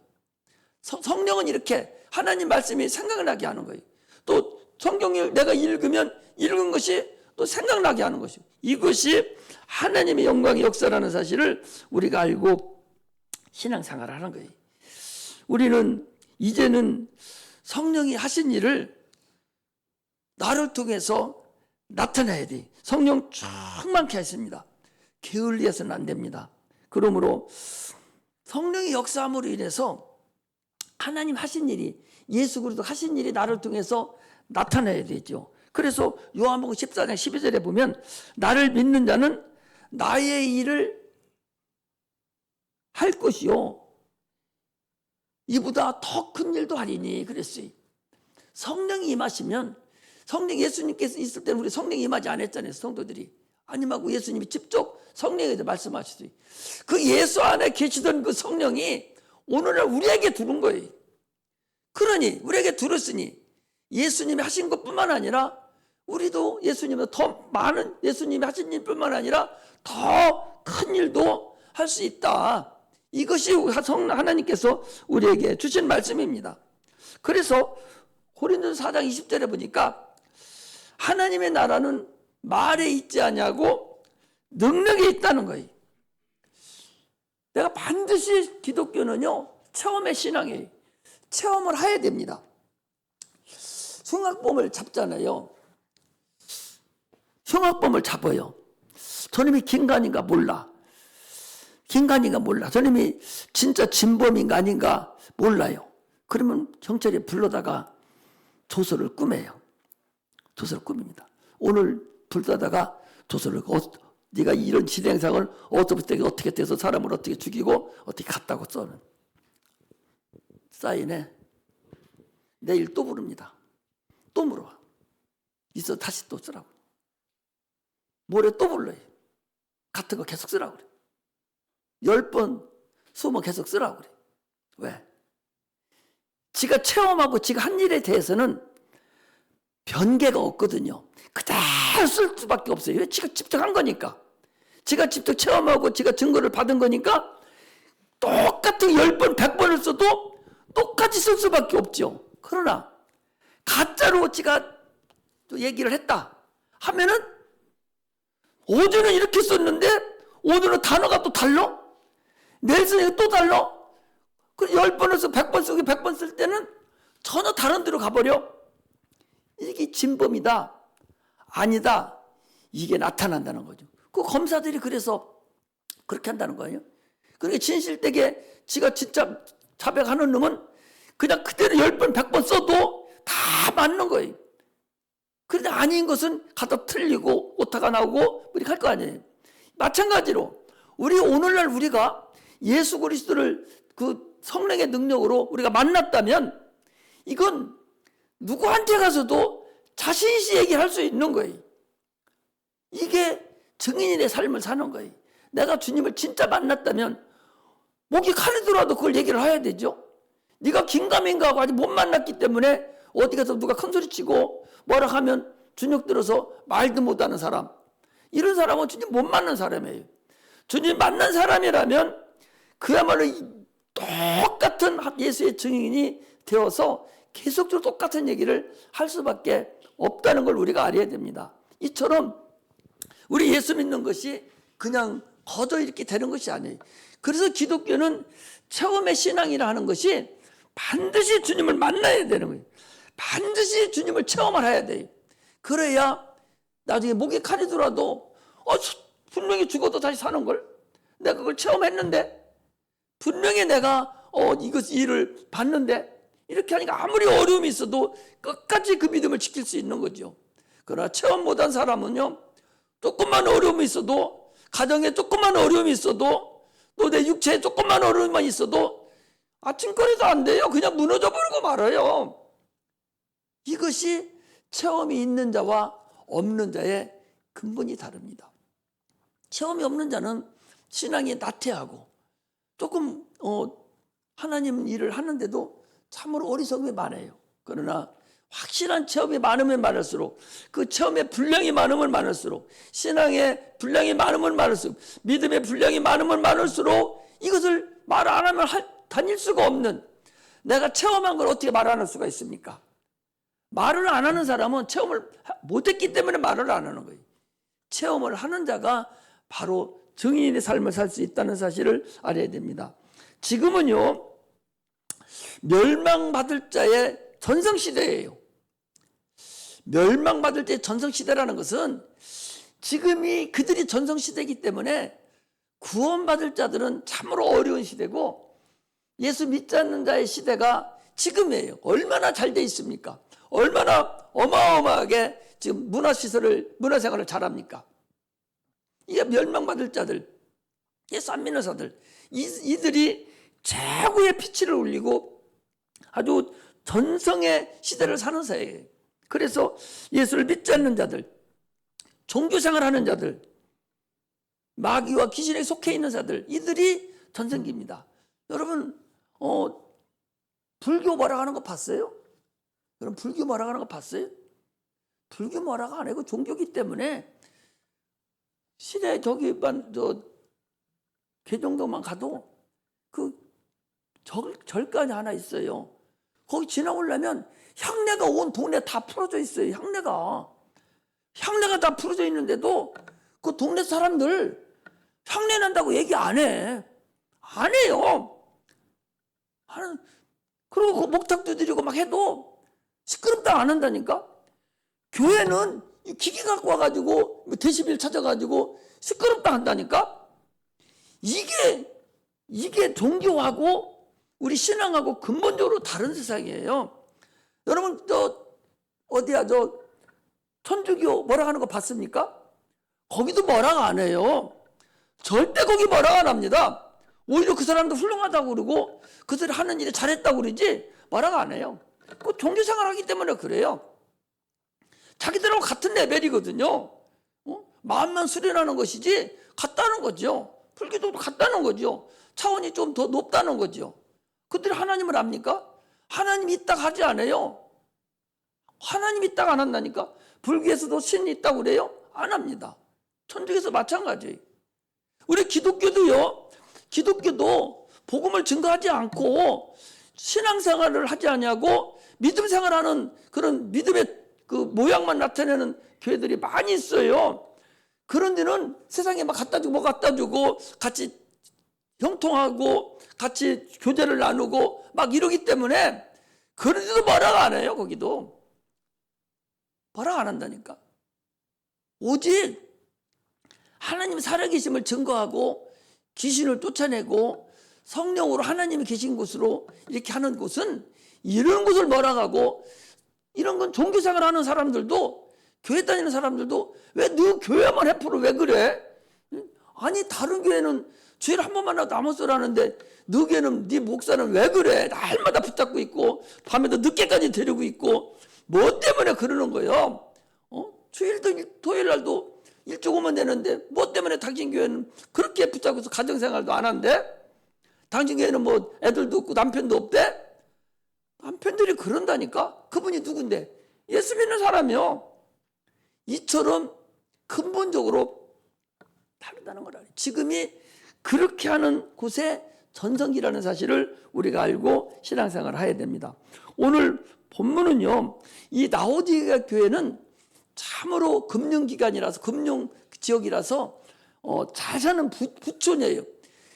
성령은 이렇게 하나님 말씀이 생각나게 하는 거예요. 또 성경을 내가 읽으면 읽은 것이 또 생각나게 하는 것이요. 이것이 하나님의 영광의 역사라는 사실을 우리가 알고 신앙생활을 하는 거예요. 우리는 이제는 성령이 하신 일을 나를 통해서 나타내야 돼. 성령 충만케 하십니다. 게을리해서는 안 됩니다. 그러므로 성령의 역사함으로 인해서 하나님 하신 일이, 예수 그리스도 하신 일이 나를 통해서 나타나야 되죠. 그래서 요한복음 14장 12절에 보면 나를 믿는 자는 나의 일을 할 것이요 이보다 더 큰 일도 하리니 그랬어요. 성령이 임하시면, 성령 예수님께서 있을 때는 우리 성령이 임하지 않았잖아요. 성도들이 안 임하고 예수님이 직접 성령에 대해 말씀하셨어요. 그 예수 안에 계시던 그 성령이 오늘날 우리에게 들은 거예요. 그러니 우리에게 들었으니 예수님이 하신 것뿐만 아니라 우리도 예수님보다 더 많은, 예수님이 하신 일뿐만 아니라 더 큰 일도 할 수 있다. 이것이 하나님께서 우리에게 주신 말씀입니다. 그래서 고린도서 4장 20절에 보니까 하나님의 나라는 말에 있지 않냐고 능력에 있다는 거예요. 내가 반드시 기독교는요, 체험의 신앙이에요. 체험을 해야 됩니다. 흉악범을 잡잖아요. 흉악범을 잡아요. 저놈이 긴간인가 몰라. 긴간인가 몰라. 저놈이 진짜 진범인가 아닌가 몰라요. 그러면 경찰이 불러다가 조서를 꾸며요. 조서를 꾸밉니다. 오늘 불러다가 조서를, 네가 이런 진행상을 어떻게 돼서 사람을 어떻게 죽이고 어떻게 갔다고 써는 사인에 내일 또 부릅니다. 또 물어봐. 있어 다시 또 쓰라고. 모레 또 불러요. 같은 거 계속 쓰라고 그래. 10번, 20번 계속 쓰라고 그래. 왜? 지가 체험하고 지가 한 일에 대해서는 변개가 없거든요. 그대로 쓸 수밖에 없어요. 왜? 지가 직접 한 거니까. 지가 직접 체험하고 지가 증거를 받은 거니까 똑같은 10번, 100번을 써도 똑같이 쓸 수밖에 없죠. 그러나 가짜로 지가 또 얘기를 했다 하면은 어제는 이렇게 썼는데 오늘은 단어가 또 달라? 내일 쓰니까 또 달라? 그 10번에서 100번 쓰고 100번 쓸 때는 전혀 다른 데로 가버려. 이게 진범이다, 아니다, 이게 나타난다는 거죠. 그 검사들이 그래서 그렇게 한다는 거예요. 그러니까 진실되게 지가 진짜 자백하는 놈은 그냥 그대로 10번, 100번 써도 다 맞는 거예요. 그런데 아닌 것은 갖다 틀리고 오타가 나오고 이렇게 할 거 아니에요. 마찬가지로 우리 오늘날 우리가 예수 그리스도를 그 성령의 능력으로 우리가 만났다면 이건 누구한테 가서도 자신있이 얘기할 수 있는 거예요. 이게 증인의 삶을 사는 거예요. 내가 주님을 진짜 만났다면 목이 칼이 들어와도 그걸 얘기를 해야 되죠. 네가 긴가민가 하고 아직 못 만났기 때문에 어디 가서 누가 큰소리치고 뭐라 하면 주눅 들어서 말도 못하는 사람, 이런 사람은 주님 못 만난 사람이에요. 주님 만난 사람이라면 그야말로 똑같은 예수의 증인이 되어서 계속적으로 똑같은 얘기를 할 수밖에 없다는 걸 우리가 알아야 됩니다. 이처럼 우리 예수 믿는 것이 그냥 거저 이렇게 되는 것이 아니에요. 그래서 기독교는 처음의 신앙이라 하는 것이 반드시 주님을 만나야 되는 거예요. 반드시 주님을 체험을 해야 돼요. 그래야 나중에 목에 칼이 들어도 분명히 죽어도 다시 사는 걸 내가 그걸 체험했는데, 분명히 내가 이것 일을 봤는데, 이렇게 하니까 아무리 어려움이 있어도 끝까지 그 믿음을 지킬 수 있는 거죠. 그러나 체험 못한 사람은요, 조금만 어려움이 있어도, 가정에 조금만 어려움이 있어도, 또 내 육체에 조금만 어려움만 있어도 아침거리도 안 돼요. 그냥 무너져 버리고 말아요. 이것이 체험이 있는 자와 없는 자의 근본이 다릅니다. 체험이 없는 자는 신앙이 나태하고 조금 하나님 일을 하는데도 참으로 어리석음이 많아요. 그러나 확실한 체험이 많으면 많을수록, 그 체험의 분량이 많으면 많을수록, 신앙의 분량이 많으면 많을수록, 믿음의 분량이 많으면 많을수록 이것을 말 안 하면 다닐 수가 없는, 내가 체험한 걸 어떻게 말 안 할 수가 있습니까? 말을 안 하는 사람은 체험을 못했기 때문에 말을 안 하는 거예요. 체험을 하는 자가 바로 증인의 삶을 살 수 있다는 사실을 알아야 됩니다. 지금은요, 멸망받을 자의 전성시대예요. 멸망받을 자의 전성시대라는 것은 지금이 그들이 전성시대이기 때문에 구원받을 자들은 참으로 어려운 시대고, 예수 믿지 않는 자의 시대가 지금이에요. 얼마나 잘 돼 있습니까? 얼마나 어마어마하게 지금 문화생활을 잘합니까? 이게 멸망받을 자들, 예수 안 믿는 자들, 이들이 최고의 피치를 올리고 아주 전성의 시대를 사는 사이에요. 그래서 예수를 믿지 않는 자들, 종교생활하는 자들, 마귀와 귀신에 속해 있는 자들, 이들이 전성기입니다. 여러분, 불교 뭐라고 하는 거 봤어요? 여러분, 불교 뭐라고 하는 거 봤어요? 불교 뭐라고 안 하고 종교기 때문에 시내 저기만 개정도만 가도 그 절간이 하나 있어요. 거기 지나오려면 향내가 온 동네 다 풀어져 있어요. 향내가 다 풀어져 있는데도 그 동네 사람들 향내 난다고 얘기 안 해. 안 해요. 그리고 그 목탁 두드리고 막 해도 시끄럽다 안 한다니까. 교회는 기계 갖고 와가지고 데시벨 찾아가지고 시끄럽다 한다니까. 이게 종교하고 우리 신앙하고 근본적으로 다른 세상이에요. 여러분 천주교 뭐라 하는 거 봤습니까? 거기도 뭐라고 안 해요. 절대 거기 뭐라고 안 합니다. 오히려 그 사람도 훌륭하다고 그러고 그들이 하는 일이 잘했다고 그러지 뭐라고 안 해요. 그 종교생활 하기 때문에 그래요. 자기들하고 같은 레벨이거든요. 마음만 수련하는 것이지 같다는 거죠. 불교도 같다는 거죠. 차원이 좀 더 높다는 거죠. 그들이 하나님을 압니까? 하나님이 있다고 하지 않아요. 하나님이 있다고 안 한다니까. 불교에서도 신이 있다고 그래요? 안 합니다. 천주교에서 마찬가지예요. 우리 기독교도 복음을 증거하지 않고 신앙생활을 하지 않냐고 믿음 생활하는 그런 믿음의 그 모양만 나타내는 교회들이 많이 있어요. 그런 데는 세상에 막 갖다 주고 뭐 갖다 주고 같이 형통하고 같이 교제를 나누고 막 이러기 때문에 그런 데도 뭐라고 안 해요. 거기도 뭐라고 안 한다니까. 오직 하나님 살아계심을 증거하고 귀신을 쫓아내고 성령으로 하나님이 계신 곳으로 이렇게 하는 곳은, 이런 곳을 뭐라고 하고, 이런 건 종교생활 하는 사람들도, 교회 다니는 사람들도 왜 너 교회만 해프로 왜 그래? 아니 다른 교회는 주일 한 번만 하고 나머지라는데 너 교회는 네 목사는 왜 그래? 날마다 붙잡고 있고 밤에도 늦게까지 데리고 있고 뭐 때문에 그러는 거예요? 주일도 토요일 날도 일찍 오면 되는데 뭐 때문에 당신 교회는 그렇게 붙잡고서 가정생활도 안 한대? 당신 교회는 뭐 애들도 없고 남편도 없대? 남편들이 그런다니까? 그분이 누군데? 예수 믿는 사람이요. 이처럼 근본적으로 다르다는 걸 알아요. 지금이 그렇게 하는 곳에 전성기라는 사실을 우리가 알고 신앙생활을 해야 됩니다. 오늘 본문은요, 이 라오디게아 교회는 참으로 금융기관이라서, 금융지역이라서 잘 사는 부촌이에요.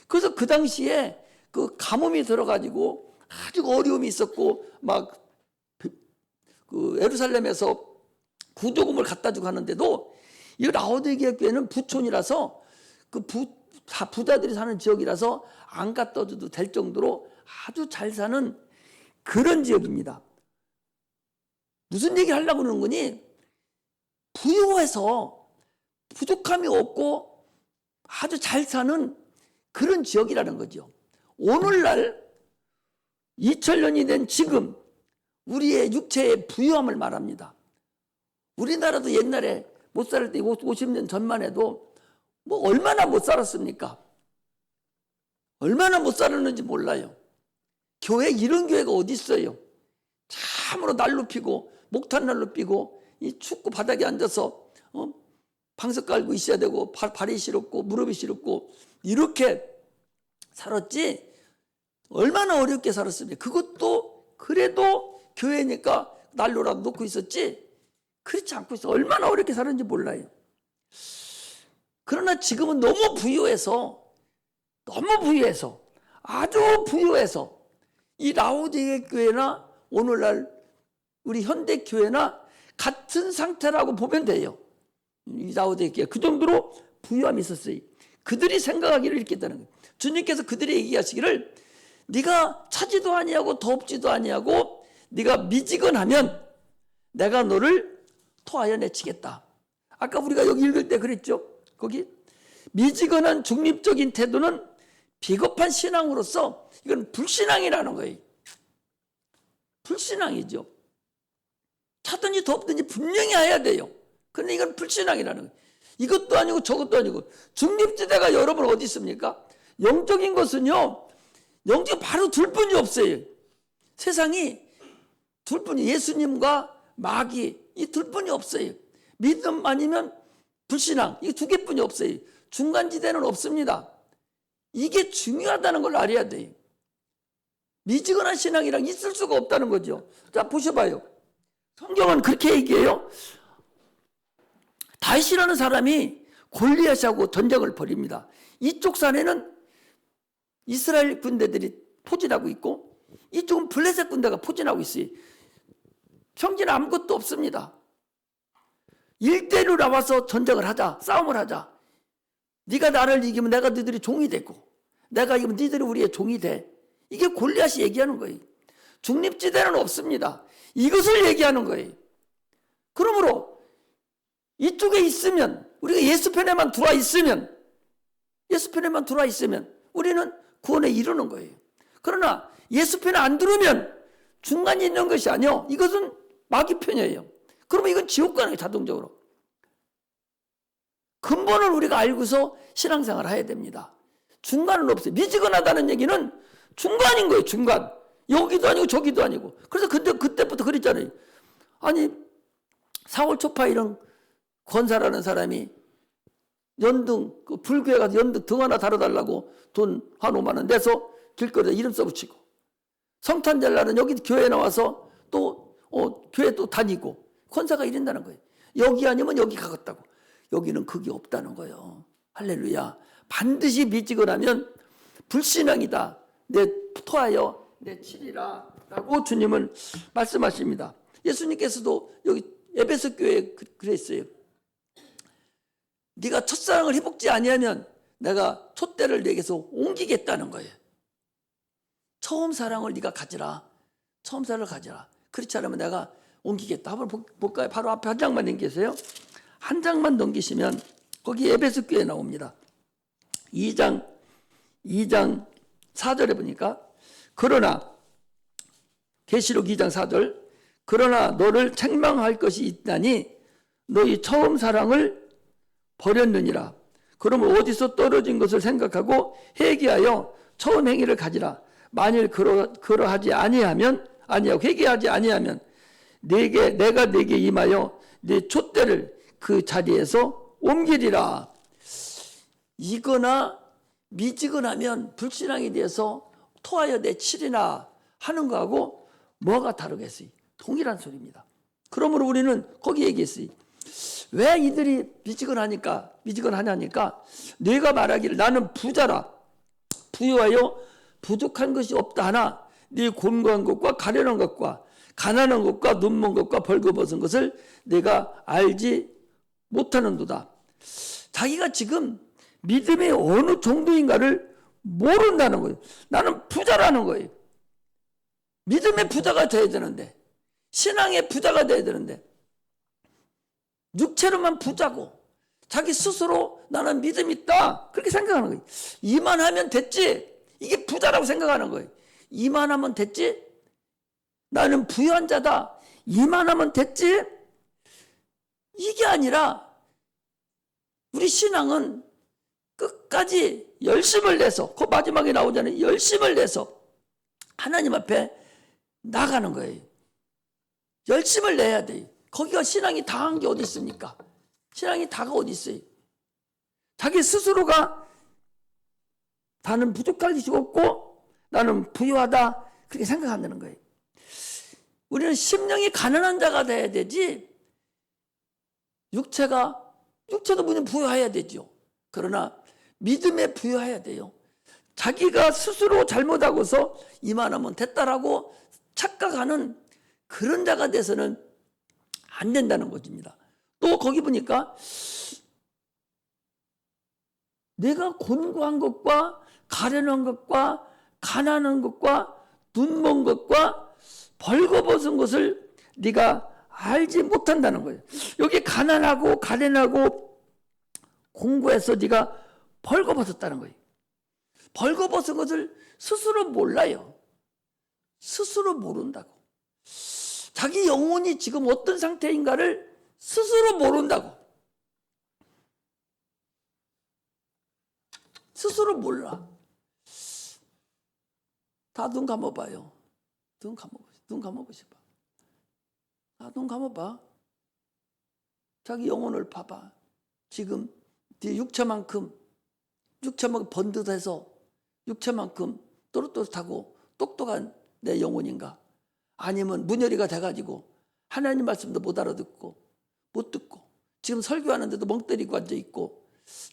그래서 그 당시에 그 가뭄이 들어가지고 아주 어려움이 있었고, 막 그 예루살렘에서 구조금을 갖다 주고 하는데도 이 라오디게아 교회는 부촌이라서 그 부자들이 사는 지역이라서 안 갖다 줘도 될 정도로 아주 잘 사는 그런 지역입니다. 무슨 얘기를 하려고 그러는 거니? 부유해서 부족함이 없고 아주 잘 사는 그런 지역이라는 거죠. 오늘날 2000년이 된 지금 우리의 육체의 부유함을 말합니다. 우리나라도 옛날에 못 살 때 50년 전만 해도 뭐 얼마나 못 살았습니까? 얼마나 못 살았는지 몰라요. 교회, 이런 교회가 어디 있어요? 참으로 날로 피고 목탄 날로 피고 이 춥고 바닥에 앉아서 방석 깔고 있어야 되고 발이 시렵고 무릎이 시렵고 이렇게 살았지 얼마나 어렵게 살았습니까? 그것도 그래도 교회니까 난로라도 놓고 있었지 그렇지 않고 있어. 얼마나 어렵게 살았는지 몰라요. 그러나 지금은 너무 부유해서 아주 부유해서 이 라오디게아 교회나 오늘날 우리 현대교회나 같은 상태라고 보면 돼요. 이 라오디게아 그 정도로 부유함이 있었어요. 그들이 생각하기를 이렇게 했다는 거예요. 주님께서 그들이 얘기하시기를 네가 차지도 아니하고 덥지도 아니하고 네가 미지근하면 내가 너를 토하여 내치겠다. 아까 우리가 여기 읽을 때 그랬죠. 거기 미지근한 중립적인 태도는 비겁한 신앙으로서 이건 불신앙이라는 거예요. 불신앙이죠. 차든지 덥든지 분명히 해야 돼요. 그런데 이건 불신앙이라는 거예요. 이것도 아니고 저것도 아니고 중립지대가 여러분 어디 있습니까? 영적인 것은요, 영적 바로 둘 뿐이 없어요. 세상이 둘 뿐이, 예수님과 마귀 이 둘 뿐이 없어요. 믿음 아니면 불신앙 이 두 개뿐이 없어요. 중간지대는 없습니다. 이게 중요하다는 걸 알아야 돼요. 미지근한 신앙이랑 있을 수가 없다는 거죠. 자, 보셔봐요. 성경은 그렇게 얘기해요. 다윗이라는 사람이 골리앗하고 전쟁을 벌입니다. 이쪽 산에는 이스라엘 군대들이 포진하고 있고 이쪽은 블레셋 군대가 포진하고 있어요. 평지는 아무것도 없습니다. 1대1로 나와서 전쟁을 하자, 싸움을 하자. 네가 나를 이기면 내가 너희들이 종이 되고 내가 이기면 너희들이 우리의 종이 돼. 이게 골리앗이 얘기하는 거예요. 중립지대는 없습니다. 이것을 얘기하는 거예요. 그러므로 이쪽에 있으면, 우리가 예수 편에만 들어와 있으면 우리는 구원에 이르는 거예요. 그러나 예수 편에 안 들으면 중간에 있는 것이 아니요, 이것은 마귀 편이에요. 그러면 이건 지옥 가는 거예요. 자동적으로. 근본을 우리가 알고서 신앙생활을 해야 됩니다. 중간은 없어요. 미지근하다는 얘기는 중간인 거예요. 중간. 여기도 아니고 저기도 아니고. 그래서 그때부터 그랬잖아요. 아니, 사월 초파 이런 권사라는 사람이 연등, 그 불교에 가서 연등 등 하나 달아달라고 돈 한 5만 원 내서 길거리에 이름 써붙이고, 성탄절날은 여기 교회에 나와서 또 교회 또 다니고, 권사가 이런다는 거예요. 여기 아니면 여기 가겠다고. 여기는 그게 없다는 거예요. 할렐루야. 반드시 미지근하면 불신앙이다. 내 토하여 내치리라 라고 주님은 말씀하십니다. 예수님께서도 여기 에베소 교회에 그랬어요. 네가 첫사랑을 회복지 아니하면 내가 촛대를 내게서 옮기겠다는 거예요. 처음 사랑을 네가 가지라. 처음 사랑을 가지라. 그렇지 않으면 내가 옮기겠다. 한번 볼까요? 바로 앞에 한 장만 넘기세요. 한 장만 넘기시면 거기 에베소 교회에 나옵니다. 2장 4절에 보니까, 그러나 계시록 2장 4절, 그러나 너를 책망할 것이 있다니 너희 처음 사랑을 버렸느니라. 그러면 어디서 떨어진 것을 생각하고 회개하여 처음 행위를 가지라. 만일 그러하지 아니하고 회개하지 아니하면 내가 네게 임하여 네 촛대를 그 자리에서 옮기리라. 이거나 미지근하면 불신앙에 대해서 토하여 내칠이나 하는 거하고 뭐가 다르겠어요? 동일한 소리입니다. 그러므로 우리는 거기 얘기했어요. 왜 이들이 미지근하냐니까 네가 말하기를 나는 부자라 부유하여 부족한 것이 없다 하나 네 곤고한 것과 가련한 것과 가난한 것과 눈먼 것과 벌거벗은 것을 내가 알지 못하는도다. 자기가 지금 믿음의 어느 정도인가를 모른다는 거예요. 나는 부자라는 거예요. 믿음의 부자가 돼야 되는데, 신앙의 부자가 돼야 되는데, 육체로만 부자고 자기 스스로 나는 믿음 있다 그렇게 생각하는 거예요. 이만하면 됐지. 이게 부자라고 생각하는 거예요. 이만하면 됐지. 나는 부유한 자다. 이만하면 됐지. 이게 아니라 우리 신앙은 끝까지 열심을 내서, 그 마지막에 나오잖아요. 열심을 내서 하나님 앞에 나가는 거예요. 열심을 내야 돼요. 거기가 신앙이 다한 게 어디 있습니까? 신앙이 다가 어디 있어요? 자기 스스로가 나는 부족할 것이 없고 나는 부유하다 그렇게 생각한다는 거예요. 우리는 심령이 가난한 자가 돼야 되지, 육체도 물론 부유해야 되죠. 그러나 믿음에 부유해야 돼요. 자기가 스스로 잘못하고서 이만하면 됐다라고 착각하는 그런 자가 돼서는 안 된다는 것입니다. 또 거기 보니까 내가 곤고한 것과 가련한 것과 가난한 것과 눈먼 것과 벌거벗은 것을 네가 알지 못한다는 거예요. 여기 가난하고 가련하고 공부해서 네가 벌거벗었다는 거예요. 벌거벗은 것을 스스로 몰라요. 스스로 모른다고. 자기 영혼이 지금 어떤 상태인가를 스스로 모른다고. 스스로 몰라. 다 눈 감아봐요. 눈 감아보셔봐. 다 눈 감아봐. 자기 영혼을 봐봐. 지금 네 육체만큼 번듯해서 육체만큼 또렷하고 똑똑한 내 영혼인가? 아니면 문열이가 돼가지고 하나님 말씀도 못 알아듣고 못 듣고 지금 설교하는데도 멍 때리고 앉아있고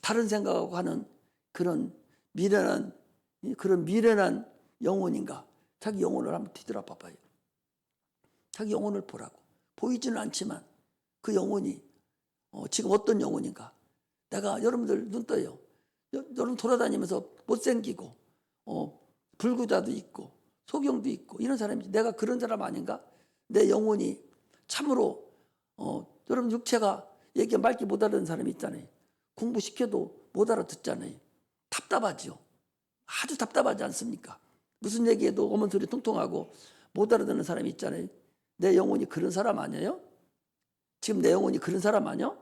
다른 생각하고 하는 그런 미련한 영혼인가? 자기 영혼을 한번 뒤돌아봐봐요. 자기 영혼을 보라고. 보이지는 않지만 그 영혼이 지금 어떤 영혼인가? 내가 여러분들 눈 떠요. 여러분 돌아다니면서 못생기고 불구자도 있고 소경도 있고 이런 사람이지. 내가 그런 사람 아닌가? 내 영혼이 참으로 여러분 육체가 얘기 맑게 못 알아듣는 사람이 있잖아요. 공부시켜도 못 알아듣잖아요. 답답하죠. 아주 답답하지 않습니까? 무슨 얘기해도 어머니 소리 통통하고 못 알아듣는 사람이 있잖아요. 내 영혼이 그런 사람 아니에요? 지금 내 영혼이 그런 사람 아니야?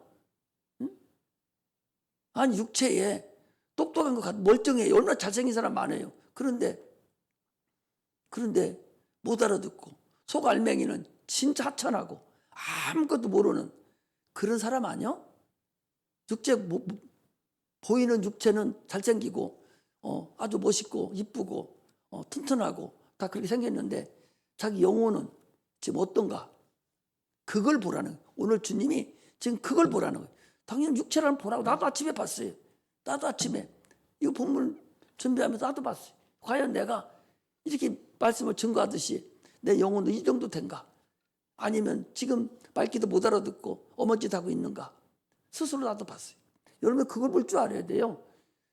응? 아니 육체에 똑똑한 것 같아 멀쩡해요. 얼마나 잘생긴 사람 많아요. 그런데 못 알아듣고 속 알맹이는 진짜 하찮하고 아무것도 모르는 그런 사람 아니야? 보이는 육체는 잘생기고 아주 멋있고 이쁘고 튼튼하고 다 그렇게 생겼는데 자기 영혼은 지금 어떤가? 그걸 보라는 거예요. 오늘 주님이 지금 그걸 보라는 거예요. 당연히 육체라는 보라고. 나도 아침에 봤어요. 나도 아침에 이거 본문 준비하면서 나도 봤어요. 과연 내가 이렇게 말씀을 증거하듯이 내 영혼도 이 정도 된가? 아니면 지금 말귀도 못 알아듣고 어머짓하고 있는가? 스스로 나도 봤어요. 여러분 그걸 볼 줄 알아야 돼요.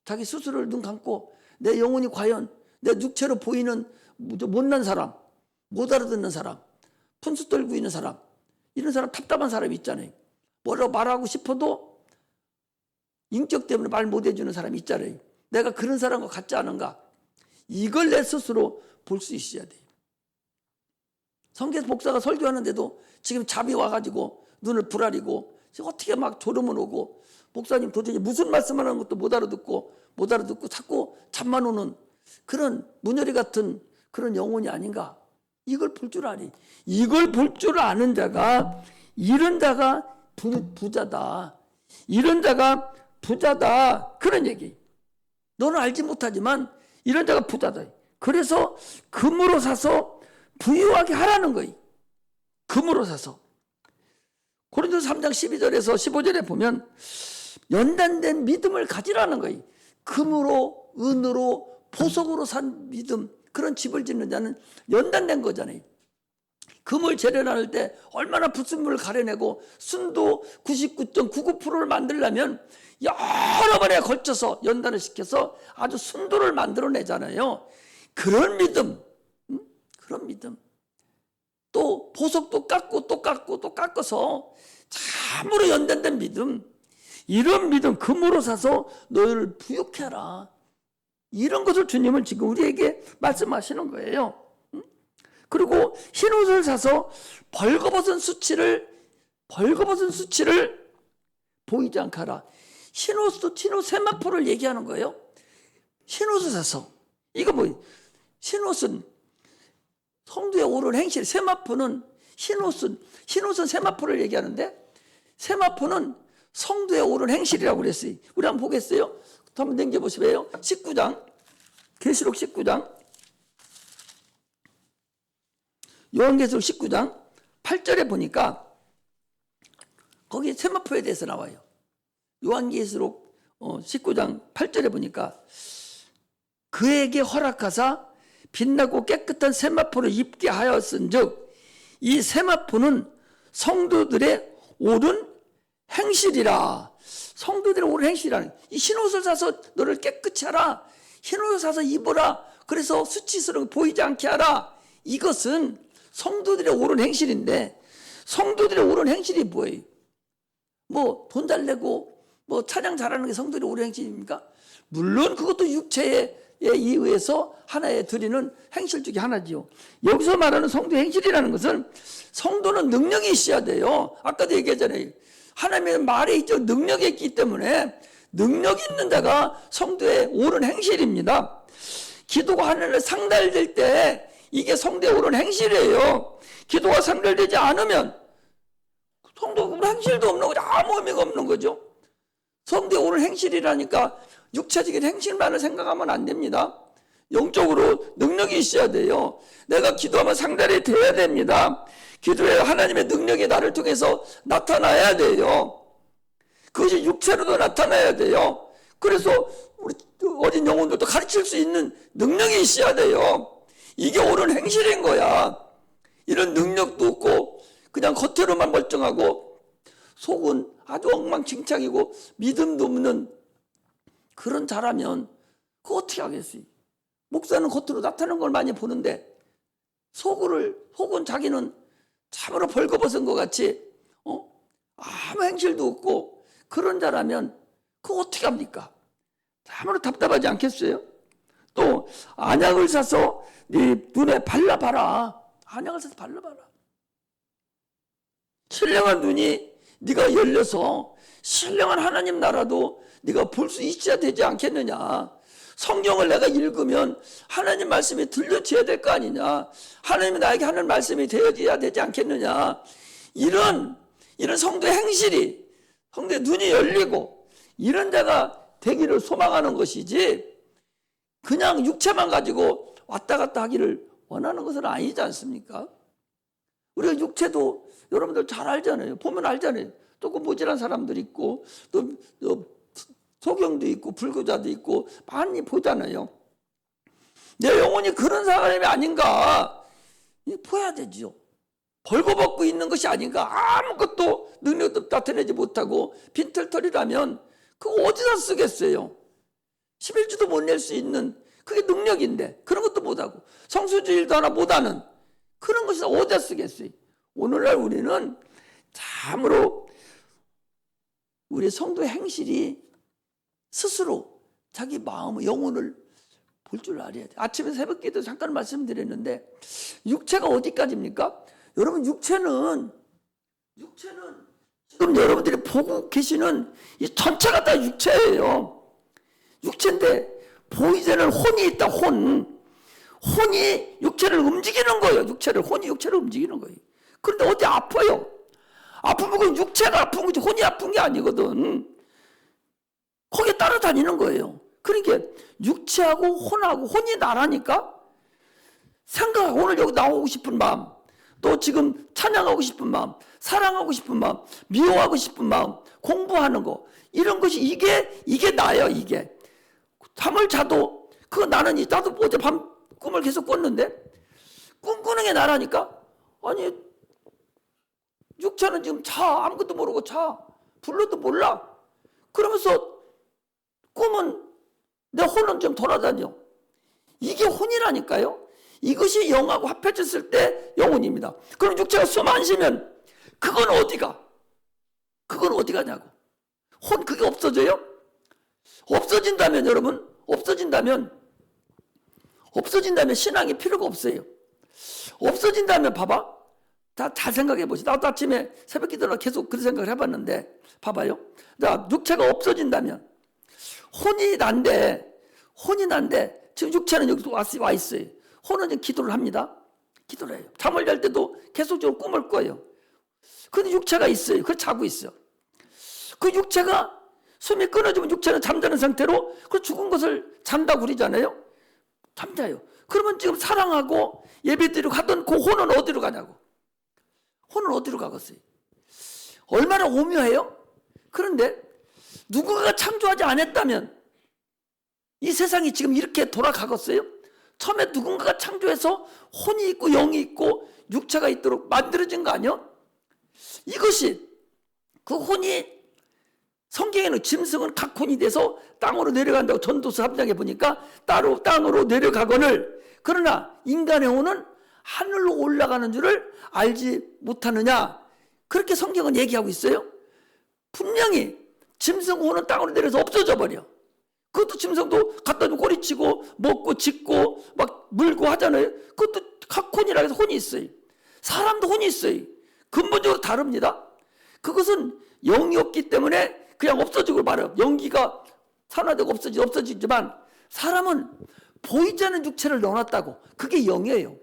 자기 스스로를 눈 감고 내 영혼이 과연 내 육체로 보이는 못난 사람, 못 알아듣는 사람, 푼수 떨고 있는 사람, 이런 사람 답답한 사람이 있잖아요. 뭐라고 말하고 싶어도 인격 때문에 말 못 해주는 사람이 있잖아요. 내가 그런 사람과 같지 않은가? 이걸 내 스스로 볼 수 있어야 돼요. 성경 목사가 설교하는데도 지금 잠이 와가지고 눈을 부라리고 어떻게 막 졸음을 오고 목사님 도대체 무슨 말씀하는 것도 못 알아듣고 자꾸 잠만 오는 그런 문열이 같은 그런 영혼이 아닌가? 이걸 볼 줄 아니. 이걸 볼 줄 아는 자가 이런 자가 부자다. 이런 자가 부자다. 그런 얘기. 너는 알지 못하지만 이런 자가 부자다. 그래서 금으로 사서 부유하게 하라는 거예요. 금으로 사서. 고린도서 3장 12절에서 15절에 보면 연단된 믿음을 가지라는 거예요. 금으로, 은으로, 보석으로 산 믿음, 그런 집을 짓는 자는 연단된 거잖아요. 금을 재련할 때 얼마나 불순물을 가려내고 순도 99.99%를 만들려면 여러 번에 걸쳐서 연단을 시켜서 아주 순도를 만들어내잖아요. 그런 믿음, 그런 믿음. 또 보석도 깎고 또 깎고 또 깎아서 참으로 연단된 믿음, 이런 믿음 금으로 사서 너희를 부유케 하라. 이런 것을 주님은 지금 우리에게 말씀하시는 거예요. 그리고 흰옷을 사서 벌거벗은 수치를 보이지 않게 하라. 흰옷 세마포를 얘기하는 거예요. 흰옷을 사서. 이거 뭐예요? 흰옷은 성도의 옳은 행실, 세마포는 흰옷은 세마포를 얘기하는데 세마포는 성도의 옳은 행실이라고 그랬어요. 우리 한번 보겠어요? 한번 넘겨보시면 19장, 계시록 19장, 요한계시록 19장 8절에 보니까 거기 세마포에 대해서 나와요. 요한계시록 19장 8절에 보니까 그에게 허락하사 빛나고 깨끗한 세마포를 입게 하였은즉 이 세마포는 성도들의 옳은 행실이라. 성도들의 옳은 행실이라는, 이 흰옷을 사서 너를 깨끗이 하라, 흰옷을 사서 입어라, 그래서 수치스러운 보이지 않게 하라. 이것은 성도들의 옳은 행실인데, 성도들의 옳은 행실이 뭐예요? 뭐 돈 잘 내고 뭐 찬양 잘하는 게 성도들의 옳은 행실입니까? 물론 그것도 육체에 의해서 하나의 드리는 행실 중에 하나지요. 여기서 말하는 성도 행실이라는 것은 성도는 능력이 있어야 돼요. 아까도 얘기했잖아요. 하나님의 말에 있죠. 능력이 있기 때문에 능력이 있는 자가 성도의 옳은 행실입니다. 기도가 하나님을 상달될 때 이게 성도의 옳은 행실이에요. 기도가 상달되지 않으면 성도의 행실도 없는 거죠. 아무 의미가 없는 거죠. 성도의 옳은 행실이라니까 육체적인 행실만을 생각하면 안 됩니다. 영적으로 능력이 있어야 돼요. 내가 기도하면 상달이 돼야 됩니다. 기도에 하나님의 능력이 나를 통해서 나타나야 돼요. 그것이 육체로도 나타나야 돼요. 그래서 우리 어린 영혼들도 가르칠 수 있는 능력이 있어야 돼요. 이게 옳은 행실인 거야. 이런 능력도 없고 그냥 겉으로만 멀쩡하고 속은 아주 엉망진창이고 믿음도 없는 그런 자라면 그거 어떻게 하겠어요? 목사는 겉으로 나타나는 걸 많이 보는데 속은 자기는 참으로 벌거벗은 것 같이 아무 행실도 없고 그런 자라면 그거 어떻게 합니까? 참으로 답답하지 않겠어요? 또 안약을 사서 네 눈에 발라봐라. 안약을 사서 발라봐라. 신령한 눈이 네가 열려서 신령한 하나님 나라도 네가 볼 수 있어야 되지 않겠느냐. 성경을 내가 읽으면 하나님 말씀이 들려져야 될 거 아니냐. 하나님이 나에게 하는 말씀이 되어져야 되지 않겠느냐. 이런 성도의 행실이, 성도의 눈이 열리고 이런 자가 되기를 소망하는 것이지 그냥 육체만 가지고 왔다 갔다 하기를 원하는 것은 아니지 않습니까? 우리가 육체도 여러분들 잘 알잖아요. 보면 알잖아요. 또 그 모질한 사람들 있고 또 소경도 있고 불교자도 있고 많이 보잖아요. 내 영혼이 그런 사람이 아닌가 보야 되죠. 벌거벗고 있는 것이 아닌가. 아무것도 능력도 나타내지 못하고 빈털털이라면 그거 어디다 쓰겠어요. 11주도 못 낼 수 있는 그게 능력인데 그런 것도 못하고 성수주일도 하나 못하는 그런 것이 어디다 쓰겠어요. 오늘날 우리는 참으로 우리 성도의 행실이 스스로 자기 마음, 영혼을 볼 줄 알아야 돼. 아침에 새벽기도 잠깐 말씀드렸는데 육체가 어디까지입니까? 여러분 육체는 지금 여러분들이 보고 계시는 이 전체가 다 육체예요. 육체인데 보이지는 혼이 있다. 혼이 육체를 움직이는 거예요. 혼이 육체를 움직이는 거예요. 그런데 어디 아파요? 아프면 그 육체가 아픈 거지 혼이 아픈 게 아니거든. 거기에 따라다니는 거예요. 그러니까 육체하고 혼하고, 혼이 나라니까 생각하고 오늘 여기 나오고 싶은 마음, 또 지금 찬양하고 싶은 마음, 사랑하고 싶은 마음, 미워하고 싶은 마음, 공부하는 거, 이런 것이 이게 나예요. 이게 잠을 자도 그거 나도 어제 밤 꿈을 계속 꿨는데 꿈꾸는 게 나라니까. 아니 육체는 지금 자, 아무것도 모르고 자, 불러도 몰라. 그러면서 꿈은 내 혼은 좀 돌아다녀. 이게 혼이라니까요. 이것이 영하고 합해졌을 때 영혼입니다. 그럼 육체가 숨 안 쉬면 그건 어디가? 그건 어디 가냐고. 혼 그게 없어져요? 없어진다면 여러분, 없어진다면 신앙이 필요가 없어요. 없어진다면 봐봐. 다 생각해 보시죠. 나도 아침에 새벽 기도나 계속 그런 생각을 해봤는데 봐봐요. 육체가 없어진다면 혼이 난데 지금 육체는 여기 와 있어요. 혼은 지금 기도를 합니다. 기도를 해요. 잠을 잘 때도 계속적으로 꿈을 꿔요. 근데 육체가 있어요. 그걸 자고 있어요. 그 육체가 숨이 끊어지면 육체는 잠자는 상태로 그 죽은 것을 잔다고 그러잖아요. 잠자요. 그러면 지금 사랑하고 예배드리고 하던 그 혼은 어디로 가냐고. 혼은 어디로 가겠어요? 얼마나 오묘해요? 그런데 누군가가 창조하지 않았다면 이 세상이 지금 이렇게 돌아가겠어요? 처음에 누군가가 창조해서 혼이 있고 영이 있고 육체가 있도록 만들어진 거 아니요? 이것이 그 혼이 성경에는 짐승은 각 혼이 돼서 땅으로 내려간다고 전도서 3장에 보니까 땅으로 내려가거늘 그러나 인간의 혼은 하늘로 올라가는 줄을 알지 못하느냐 그렇게 성경은 얘기하고 있어요. 분명히 짐승 혼은 땅으로 내려서 없어져 버려. 그것도 짐승도 갖다 주고 꼬리치고 먹고 짖고 막 물고 하잖아요. 그것도 각 혼이라 해서 혼이 있어요. 사람도 혼이 있어요. 근본적으로 다릅니다. 그것은 영이 없기 때문에 그냥 없어지고 말아요. 연기가 산화되고 없어지지만 사람은 보이지 않는 육체를 넣어놨다고. 그게 영이에요.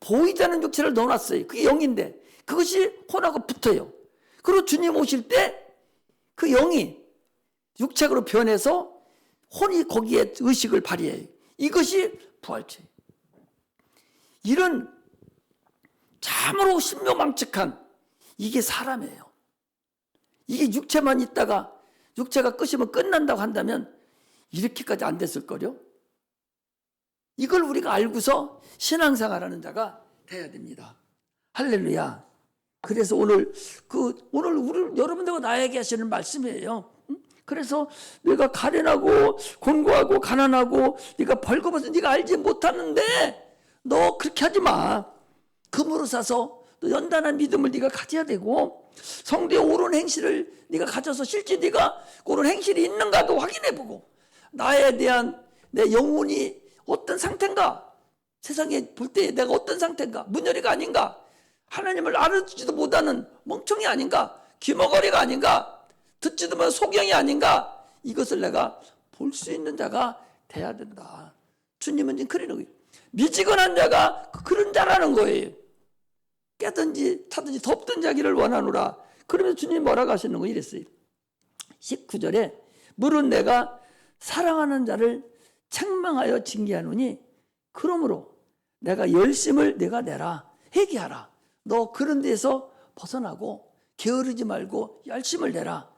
보이지 않는 육체를 넣어놨어요. 그게 영인데 그것이 혼하고 붙어요. 그리고 주님 오실 때 그 영이 육체로 변해서 혼이 거기에 의식을 발휘해요. 이것이 부활체예요. 이런 참으로 신묘망측한 이게 사람이에요. 이게 육체만 있다가 육체가 끝이면 끝난다고 한다면 이렇게까지 안 됐을걸요? 이걸 우리가 알고서 신앙생활하는 자가 돼야 됩니다. 할렐루야. 그래서 오늘 여러분들과 나에게 하시는 말씀이에요. 그래서 내가 가련하고 곤고하고 가난하고 네가 벌거벗은 네가 알지 못하는데 너 그렇게 하지 마. 금으로 사서 또 연단한 믿음을 네가 가져야 되고 성도의 옳은 행실을 네가 가져서 실제 네가 옳은 행실이 있는가도 확인해보고 나에 대한 내 영혼이 어떤 상태인가, 세상에 볼 때 내가 어떤 상태인가, 문열이가 아닌가, 하나님을 알아듣지도 못하는 멍청이 아닌가, 귀머거리가 아닌가, 듣지도 못하는 소경이 아닌가, 이것을 내가 볼 수 있는 자가 돼야 된다. 주님은 지금 그러는 거예요. 미지근한 자가 그런 자라는 거예요. 깨든지 타든지 덥든 자기를 원하노라. 그러면서 주님이 뭐라고 하시는 거 이랬어요. 19절에 물은 내가 사랑하는 자를 책망하여 징계하노니 그러므로 내가 열심을 내가 내라. 회개하라. 너 그런 데서 벗어나고 게으르지 말고 열심을 내라.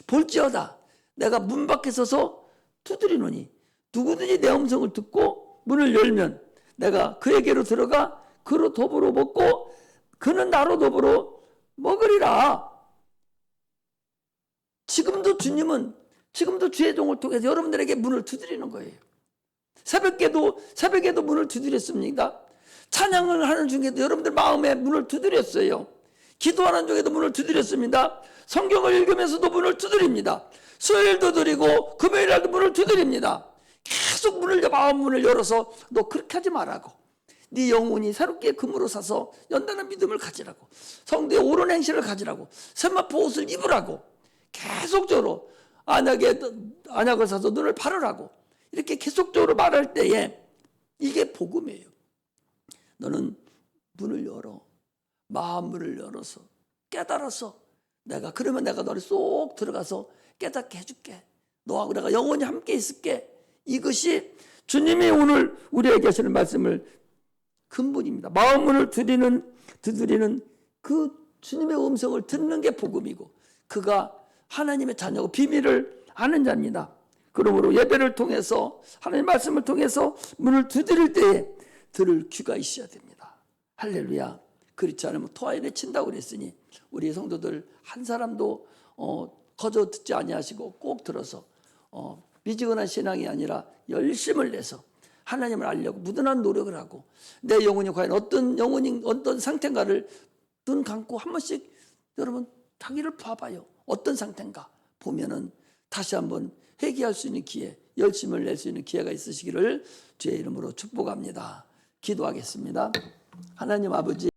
볼지어다 내가 문 밖에 서서 두드리노니 누구든지 내 음성을 듣고 문을 열면 내가 그에게로 들어가 그로 더불어 먹고 그는 나로 더불어 먹으리라. 지금도 주님은 지금도 주의 종을 통해서 여러분들에게 문을 두드리는 거예요. 새벽에도 문을 두드렸습니다. 찬양을 하는 중에도 여러분들 마음에 문을 두드렸어요. 기도하는 중에도 문을 두드렸습니다. 성경을 읽으면서도 문을 두드립니다. 수요일도 드리고 금요일날도 문을 두드립니다. 계속 마음 문을 열어서 너 그렇게 하지 말라고. 네 영혼이 새롭게 금으로 사서 연단한 믿음을 가지라고. 성도의 옳은 행실을 가지라고. 세마포 옷을 입으라고. 계속적으로 안약을 사서 눈을 바르라고. 이렇게 계속적으로 말할 때에 이게 복음이에요. 너는 문을 열어. 마음 문을 열어서 깨달아서 그러면 내가 너를 쏙 들어가서 깨닫게 해줄게. 너하고 내가 영원히 함께 있을게. 이것이 주님이 오늘 우리에게 하시는 말씀을 근본입니다. 마음 문을 두드리는 그 주님의 음성을 듣는 게 복음이고, 그가 하나님의 자녀고 비밀을 아는 자입니다. 그러므로 예배를 통해서 하나님의 말씀을 통해서 문을 두드릴 때에 들을 귀가 있어야 됩니다. 할렐루야. 그렇지 않으면 토하에 친다고 그랬으니 우리 성도들 한 사람도 거저 듣지 아니하시고 꼭 들어서 미지근한 신앙이 아니라 열심을 내서 하나님을 알려고 무던한 노력을 하고, 내 영혼이 과연 어떤 상태인가를 눈 감고 한 번씩 여러분 자기를 봐봐요. 어떤 상태인가 보면은 다시 한번 회개할 수 있는 기회, 열심을 낼 수 있는 기회가 있으시기를 주의 이름으로 축복합니다. 기도하겠습니다. 하나님 아버지,